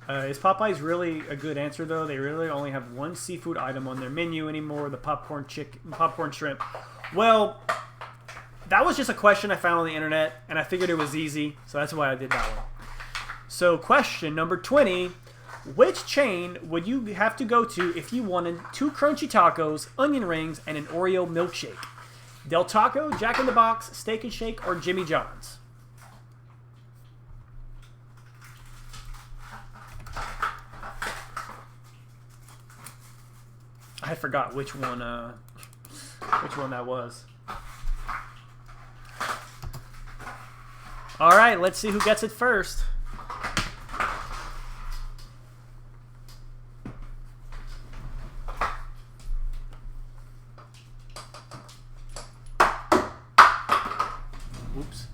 Is Popeyes really a good answer though? They really only have one seafood item on their menu anymore, the popcorn shrimp. Well, that was just a question I found on the internet, and I figured it was easy, so that's why I did that one. So question number 20, which chain would you have to go to if you wanted 2 crunchy tacos, onion rings, and an Oreo milkshake? Del Taco, Jack in the Box, Steak and Shake, or Jimmy John's? I forgot which one that was. All right, let's see who gets it first. Oops.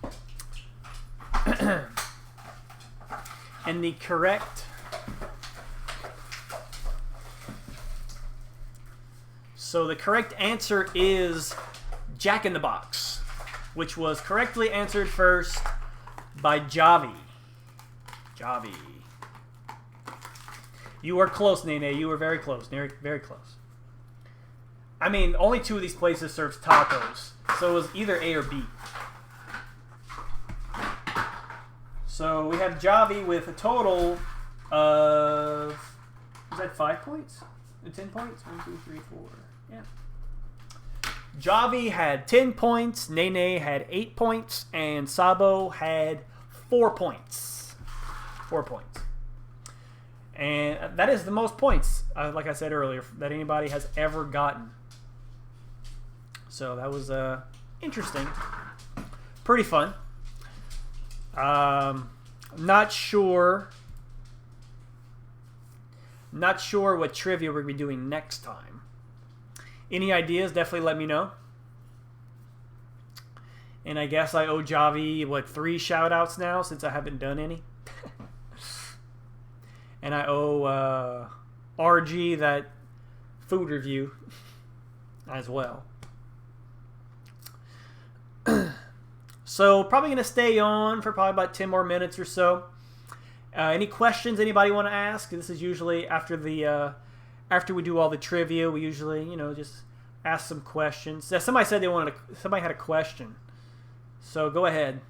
And the correct... So the correct answer is Jack in the Box, which was correctly answered first by Javi. Javi. You were close, Nene. You were very close. Very, very close. I mean, only 2 of these places serves tacos, so it was either A or B. So we have Javi with a total of... Is that 5 points? 10 points? 1, 2, 3, 4... Yeah. Javi had 10 points, Nene had 8 points, and Sabo had 4 points. 4 points. And that is the most points, like I said earlier, that anybody has ever gotten. So that was interesting. Pretty fun. Not sure what trivia we're going to be doing next time. Any ideas, definitely let me know. And I guess I owe Javi, 3 shout-outs now since I haven't done any. And I owe RG that food review as well. So probably going to stay on for probably about 10 more minutes or so. Any questions anybody want to ask? This is usually after we do all the trivia. We usually, just ask some questions. Yeah, somebody said somebody had a question. So go ahead.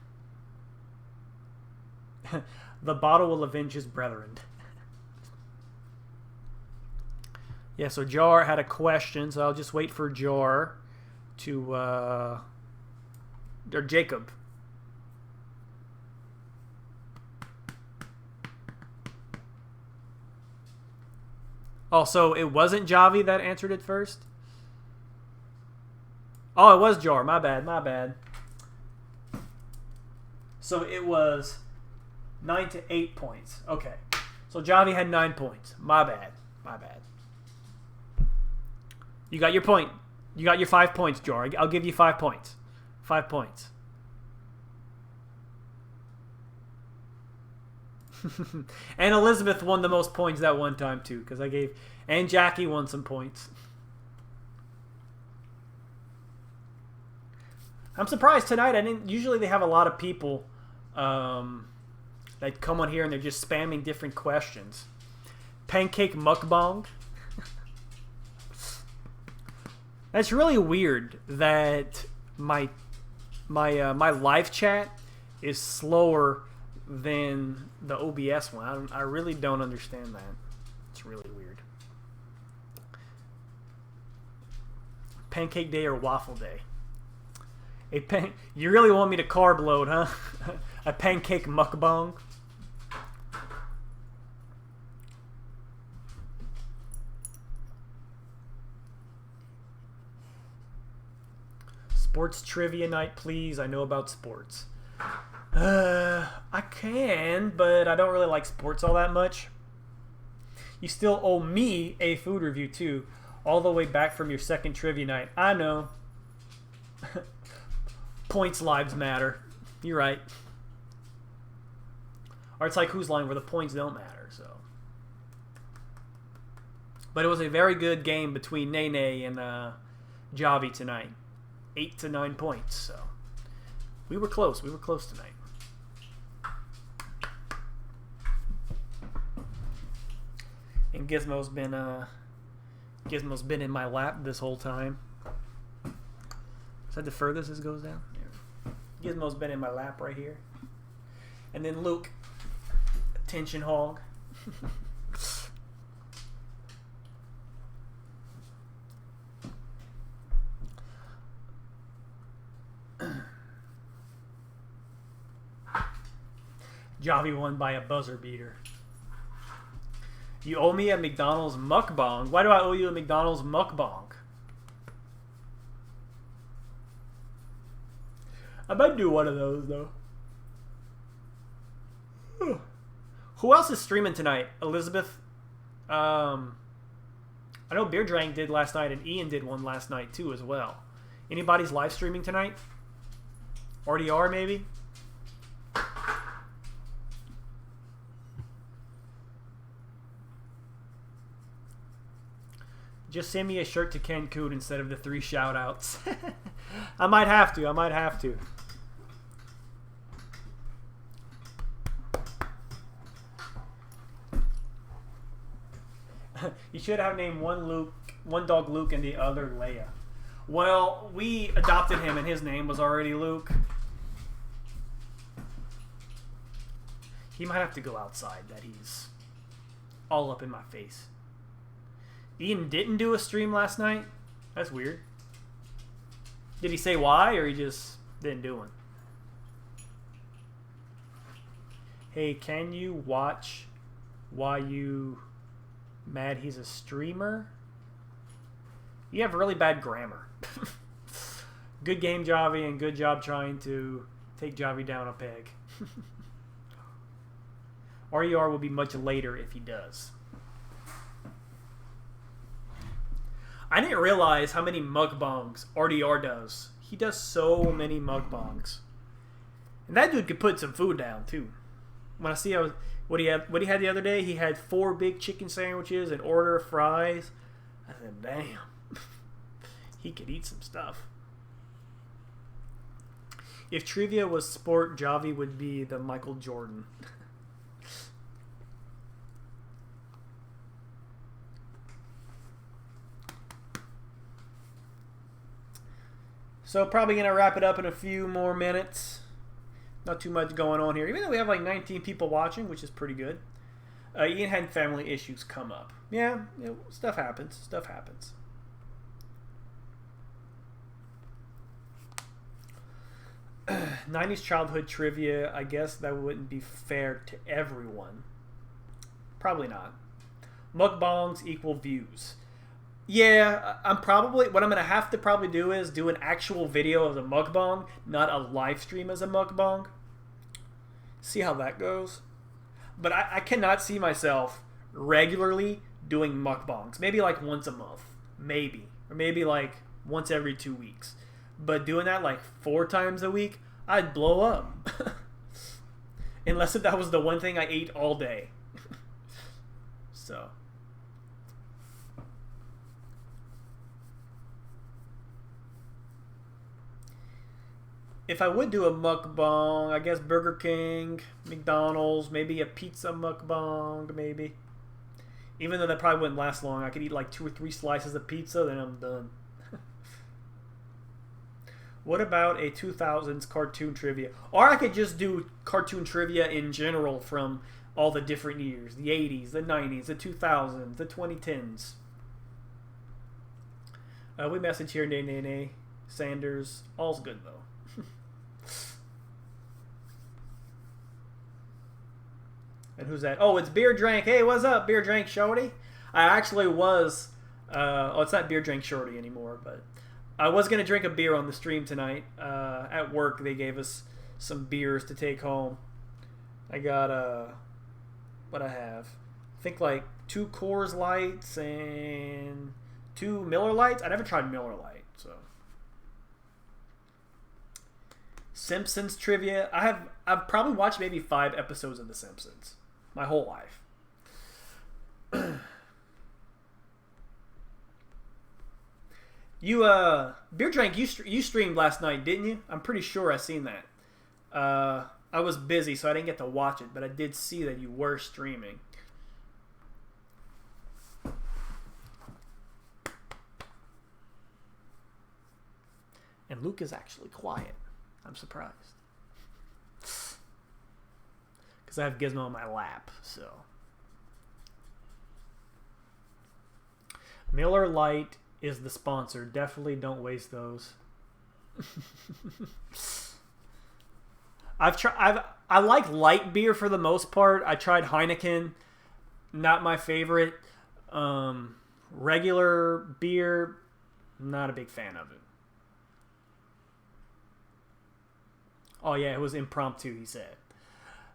The bottle will avenge his brethren. Yeah, so Jar had a question, so I'll just wait for Jar to or Jacob. Oh, so it wasn't Javi that answered it first? Oh, it was Jar. My bad. So it was 9 to 8 points. Okay. So Javi had 9 points. My bad. You got your point. You got your 5 points, Jar. I'll give you 5 points. 5 points. And Elizabeth won the most points that one time too, because and Jackie won some points. I'm surprised tonight. Usually they have a lot of people that come on here and they're just spamming different questions. Pancake mukbang. That's really weird that my live chat is slower than the OBS one. I really don't understand that. It's really weird. Pancake day or waffle day? You really want me to carb load, huh? A pancake mukbang? Sports trivia night, please. I know about sports. I can, but I don't really like sports all that much. You still owe me a food review, too. All the way back from your second trivia night. I know. Points lives matter. You're right. Or it's like Whose Line, where the points don't matter, so. But it was a very good game between Nene and Javi tonight. 8 to 9 points, so. We were close. We were close tonight. And Gizmo's been in my lap this whole time. Is that the furthest this goes down? Yeah. Gizmo's been in my lap right here. And then Luke, attention hog. Javi won by a buzzer beater. You owe me a McDonald's mukbang. Why do I owe you a McDonald's mukbang? I might do one of those, though. Who else is streaming tonight? Elizabeth? I know Beer Drank did last night, and Ian did one last night, too, as well. Anybody's live streaming tonight? RDR, maybe? Just send me a shirt to Cancun instead of the 3 shout-outs. I might have to. You should have named one dog Luke and the other Leia. Well, we adopted him and his name was already Luke. He might have to go outside, that he's all up in my face. Ian didn't do a stream last night? That's weird. Did he say why, or he just didn't do one? Hey, can you watch why you mad he's a streamer? You have really bad grammar. Good game, Javi, and good job trying to take Javi down a peg. RER will be much later if he does. I didn't realize how many mukbangs RDR does. He does so many mukbangs. And that dude could put some food down, too. When I see what he had the other day, he had 4 big chicken sandwiches, an order of fries. I said, damn. He could eat some stuff. If trivia was sport, Javi would be the Michael Jordan. So probably going to wrap it up in a few more minutes. Not too much going on here. Even though we have like 19 people watching, which is pretty good. Ian had family issues come up. Yeah, stuff happens. Stuff happens. '90s childhood trivia, I guess that wouldn't be fair to everyone. Probably not. Mukbangs equal views. Yeah, what I'm going to have to probably do is do an actual video of the mukbang, not a live stream as a mukbang. See how that goes. But I cannot see myself regularly doing mukbangs. Maybe like once a month. Maybe. Or maybe like once every 2 weeks. But doing that like 4 times a week, I'd blow up. Unless if that was the one thing I ate all day. So... if I would do a mukbang, I guess Burger King, McDonald's, maybe a pizza mukbang, maybe. Even though that probably wouldn't last long. I could eat like 2 or 3 slices of pizza, then I'm done. What about a 2000s cartoon trivia? Or I could just do cartoon trivia in general from all the different years. The 80s, the 90s, the 2000s, the 2010s. We message here, nay. Sanders. All's good, though. And who's that? Oh, it's Beer Drank. Hey, what's up, Beer Drank Shorty? I actually was... it's not Beer Drank Shorty anymore, but... I was going to drink a beer on the stream tonight. At work, they gave us some beers to take home. I got, what I have? I think like 2 Coors Lights and 2 Miller Lights. I never tried Miller Lite, so... Simpsons trivia. I've probably watched maybe 5 episodes of The Simpsons. My whole life. You, Beer Drank, you streamed last night, didn't you? I'm pretty sure I seen that. I was busy, so I didn't get to watch it, but I did see that you were streaming. And Luke is actually quiet. I'm surprised. Because I have Gizmo on my lap, so. Miller Lite is the sponsor. Definitely don't waste those. I like light beer for the most part. I tried Heineken. Not my favorite. Regular beer, not a big fan of it. Oh yeah, it was impromptu, he said.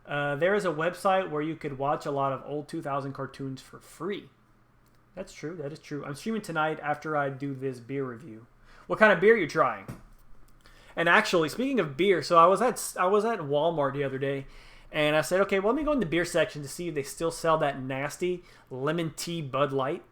There is a website where you could watch a lot of old 2000 cartoons for free. That's true. That is true. I'm streaming tonight after I do this beer review. What kind of beer are you trying? And actually, speaking of beer, so I was at Walmart the other day, and I said, okay, well, let me go in the beer section to see if they still sell that nasty lemon tea Bud Light.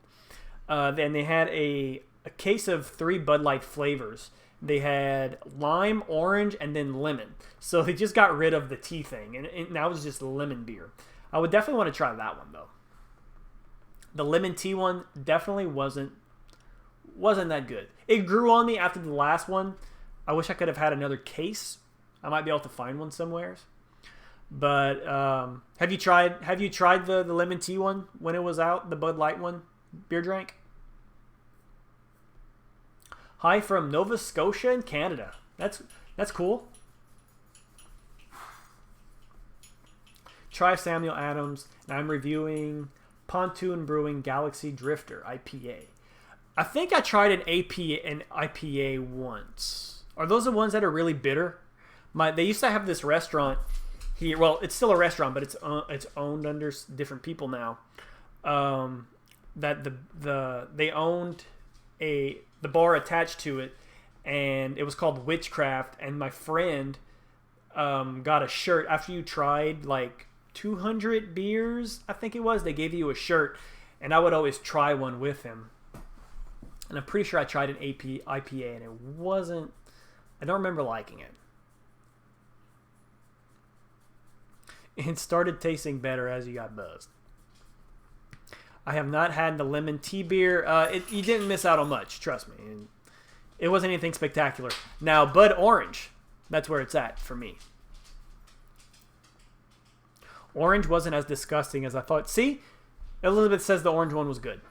Then they had a case of 3 Bud Light flavors. They had lime, orange, and then lemon. So they just got rid of the tea thing, and now it's just lemon beer. I would definitely want to try that one, though. The lemon tea one definitely wasn't that good. It grew on me after the last one. I wish I could have had another case. I might be able to find one somewhere. But have you tried the lemon tea one when it was out, the Bud Light one, Beer Drank? Hi from Nova Scotia in Canada. That's cool. Tri Samuel Adams, and I'm reviewing Pontoon Brewing Galaxy Drifter IPA. I think I tried an IPA once. Are those the ones that are really bitter? They used to have this restaurant here. Well, it's still a restaurant, but it's owned under different people now. That they owned the bar attached to it, and it was called Witchcraft. And my friend got a shirt after you tried like 200 beers, I think it was. They gave you a shirt, and I would always try one with him. And I'm pretty sure I tried an IPA, and it wasn't. I don't remember liking it. It started tasting better as you got buzzed. I have not had the lemon tea beer. You didn't miss out on much, trust me. It wasn't anything spectacular. Now, Bud Orange, that's where it's at for me. Orange wasn't as disgusting as I thought. See, Elizabeth says the orange one was good.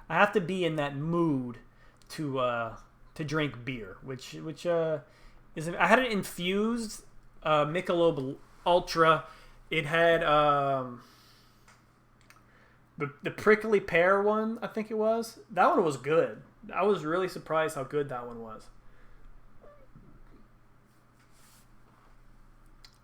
I have to be in that mood to drink beer, which is. I had it infused Michelob Ultra. It had the prickly pear one, I think it was. That one was good. I was really surprised how good that one was.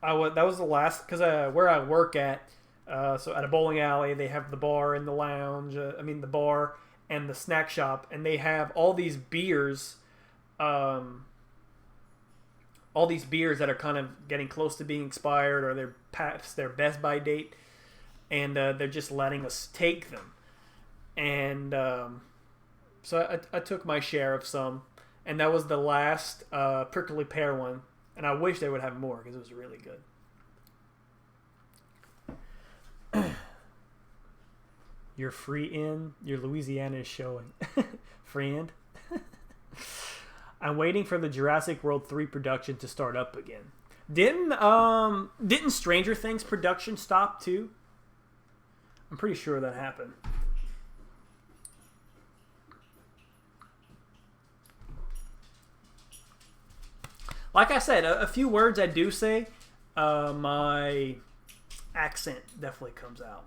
That was the last, because where I work at, so at a bowling alley, they have the bar and the lounge. The bar and the snack shop, and they have all these beers. All these beers that are kind of getting close to being expired, or they're past their best by date, and they're just letting us take them. And so I took my share of some, and that was the last prickly pear one. And I wish they would have more because it was really good. You're free in. Your Louisiana is showing. Friend. I'm waiting for the Jurassic World 3 production to start up again. Didn't Stranger Things production stop too? I'm pretty sure that happened. Like I said, a few words I do say, my accent definitely comes out.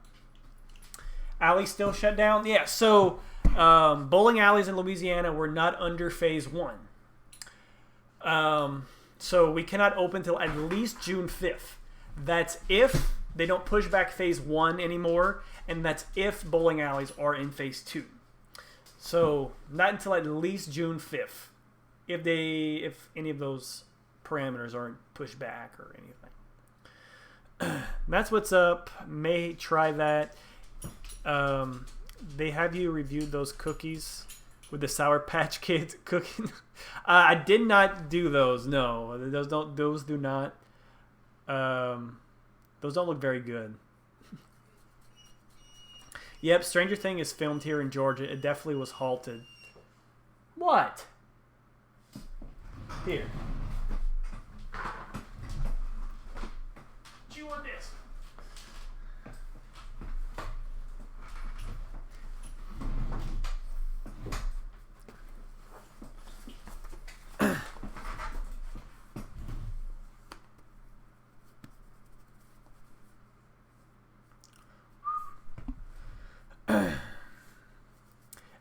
Alley still shut down? Yeah, so bowling alleys in Louisiana were not under phase 1. So we cannot open till at least June 5th. That's if they don't push back phase 1 anymore, and that's if bowling alleys are in phase 2. So not until at least June 5th, if any of those parameters aren't pushed back or anything. That's what's up. May try that. They have you reviewed those cookies with the Sour Patch Kids cooking. I did not do those. No, those don't look very good. Yep, Stranger Things is filmed here in Georgia. It definitely was halted. What? Here. Do you want this?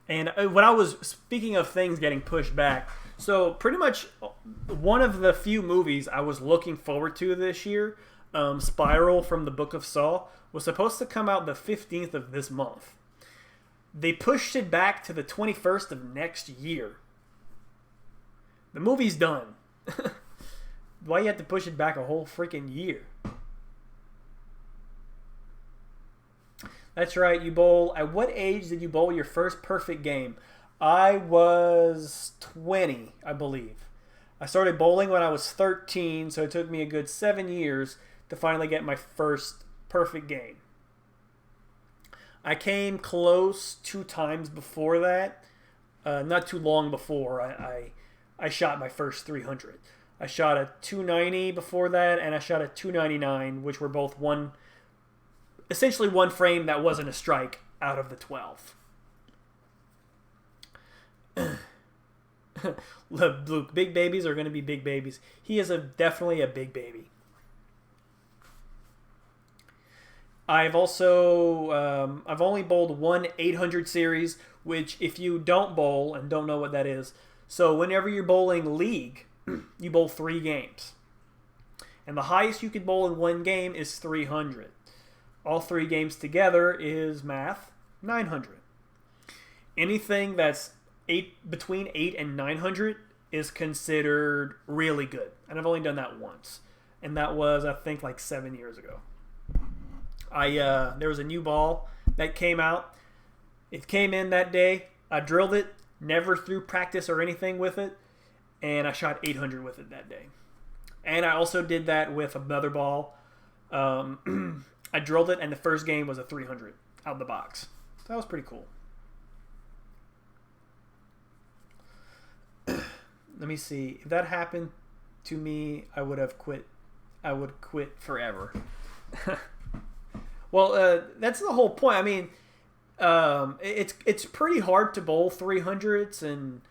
And when I was speaking of things getting pushed back, so pretty much one of the few movies I was looking forward to this year, Spiral from the Book of Saw, was supposed to come out the 15th of this month. They pushed it back to the 21st of next year. The movie's done. Why you have to push it back a whole freaking year? That's right, you bowl. At what age did you bowl your first perfect game? I was 20, I believe. I started bowling when I was 13, so it took me a good 7 years to finally get my first perfect game. I came close 2 times before that. Not too long before I shot my first 300. I shot a 290 before that, and I shot a 299, which were both essentially one frame that wasn't a strike out of the 12. Luke, big babies are going to be big babies. He is definitely a big baby. I've also I've only bowled one 800 series, which if you don't bowl and don't know what that is, so whenever you're bowling league, you bowl 3 games. And the highest you could bowl in one game is 300. All 3 games together is math, 900. Anything that's between 8 and 900 is considered really good. And I've only done that once. And that was, I think, like 7 years ago. There was a new ball that came out. It came in that day. I drilled it, never threw practice or anything with it, and I shot 800 with it that day. And I also did that with another ball. I drilled it, and the first game was a 300 out of the box. So that was pretty cool. Let me see. If that happened to me, I would have quit. I would quit forever. Well, that's the whole point. I mean, it's pretty hard to bowl 300s and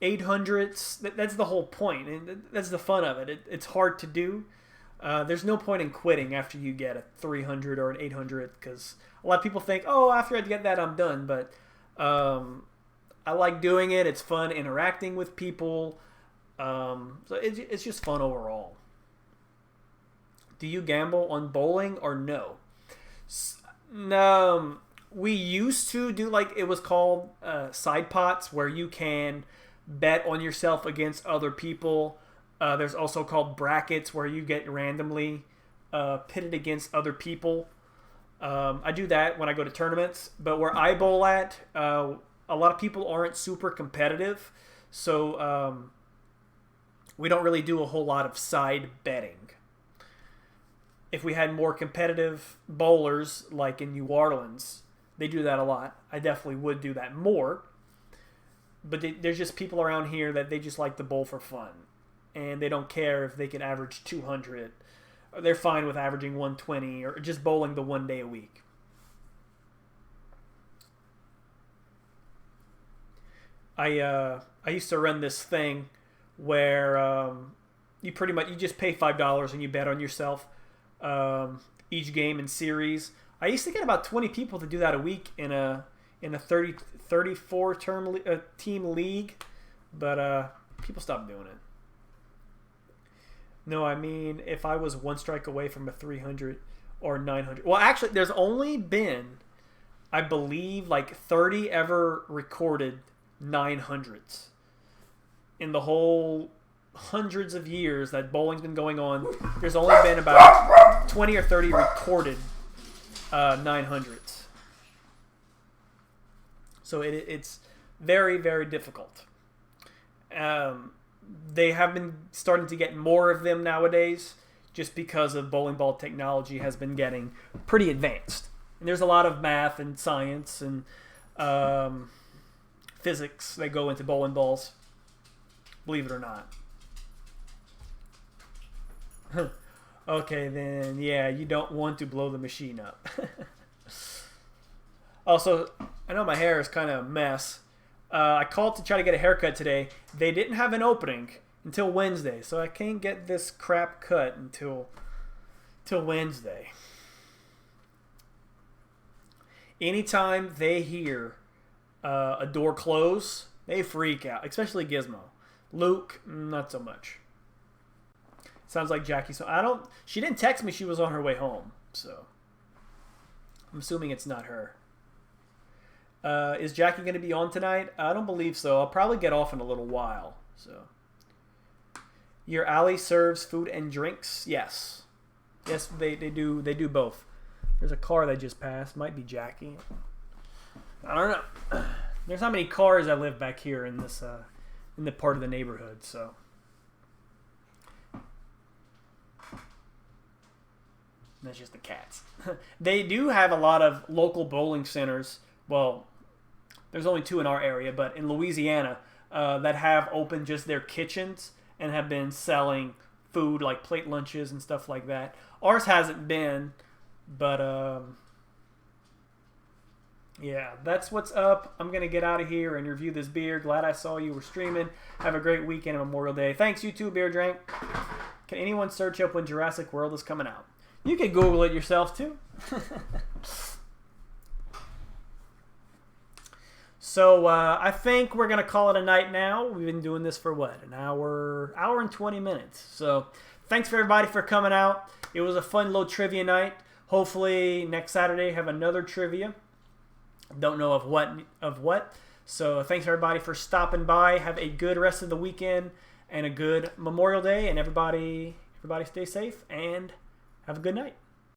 800s. That's the whole point, and that's the fun of it. It's hard to do. There's no point in quitting after you get a 300 or an 800, because a lot of people think, oh, after I get that, I'm done. But I like doing it. It's fun interacting with people. So it's just fun overall. Do you gamble on bowling or no? No, we used to do, like, it was called side pots, where you can bet on yourself against other people. There's also called brackets, where you get randomly pitted against other people. I do that when I go to tournaments, but where I bowl at, a lot of people aren't super competitive, so we don't really do a whole lot of side betting. If we had more competitive bowlers, like in New Orleans, they do that a lot. I definitely would do that more. But there's just people around here that they just like to bowl for fun. And they don't care if they can average 200. They're fine with averaging 120 or just bowling the one day a week. I used to run this thing where you just pay $5 and you bet on yourself. Each game in series. I used to get about 20 people to do that a week in a 34 team league, but people stopped doing it. No, I mean, if I was one strike away from a 300 or 900. Well, actually, there's only been, I believe, like 30 ever recorded 900s in the whole hundreds of years that bowling's been going on. There's only been about 20 or 30 recorded 900s. So it's very, very difficult. They have been starting to get more of them nowadays, just because of bowling ball technology has been getting pretty advanced. And there's a lot of math and science and physics that go into bowling balls, believe it or not. Okay, then, yeah, you don't want to blow the machine up. Also, I know my hair is kind of a mess. I called to try to get a haircut today. They didn't have an opening until Wednesday, so I can't get this crap cut until Wednesday. Anytime they hear a door close, they freak out, especially Gizmo. Luke, not so much. Sounds like Jackie. So she didn't text me she was on her way home, so I'm assuming it's not her. Is Jackie going to be on tonight? I don't believe so. I'll probably get off in a little while. So, your alley serves food and drinks? Yes. Yes, they do. They do both. There's a car that just passed. Might be Jackie. I don't know. There's not many cars that live back here in this in the part of the neighborhood. So. That's just the cats. They do have a lot of local bowling centers. Well, there's only 2 in our area, but in Louisiana that have opened just their kitchens and have been selling food like plate lunches and stuff like that. Ours hasn't been, but Yeah, that's what's up. I'm going to get out of here and review this beer. Glad I saw you were streaming. Have a great weekend and Memorial Day. Thanks, you too, Beer Drank. Can anyone search up when Jurassic World is coming out? You can Google it yourself, too. So I think we're going to call it a night now. We've been doing this for, what, an hour and 20 minutes. So thanks for everybody for coming out. It was a fun little trivia night. Hopefully next Saturday have another trivia. Don't know of what. So thanks everybody for stopping by. Have a good rest of the weekend and a good Memorial Day. And everybody stay safe and have a good night.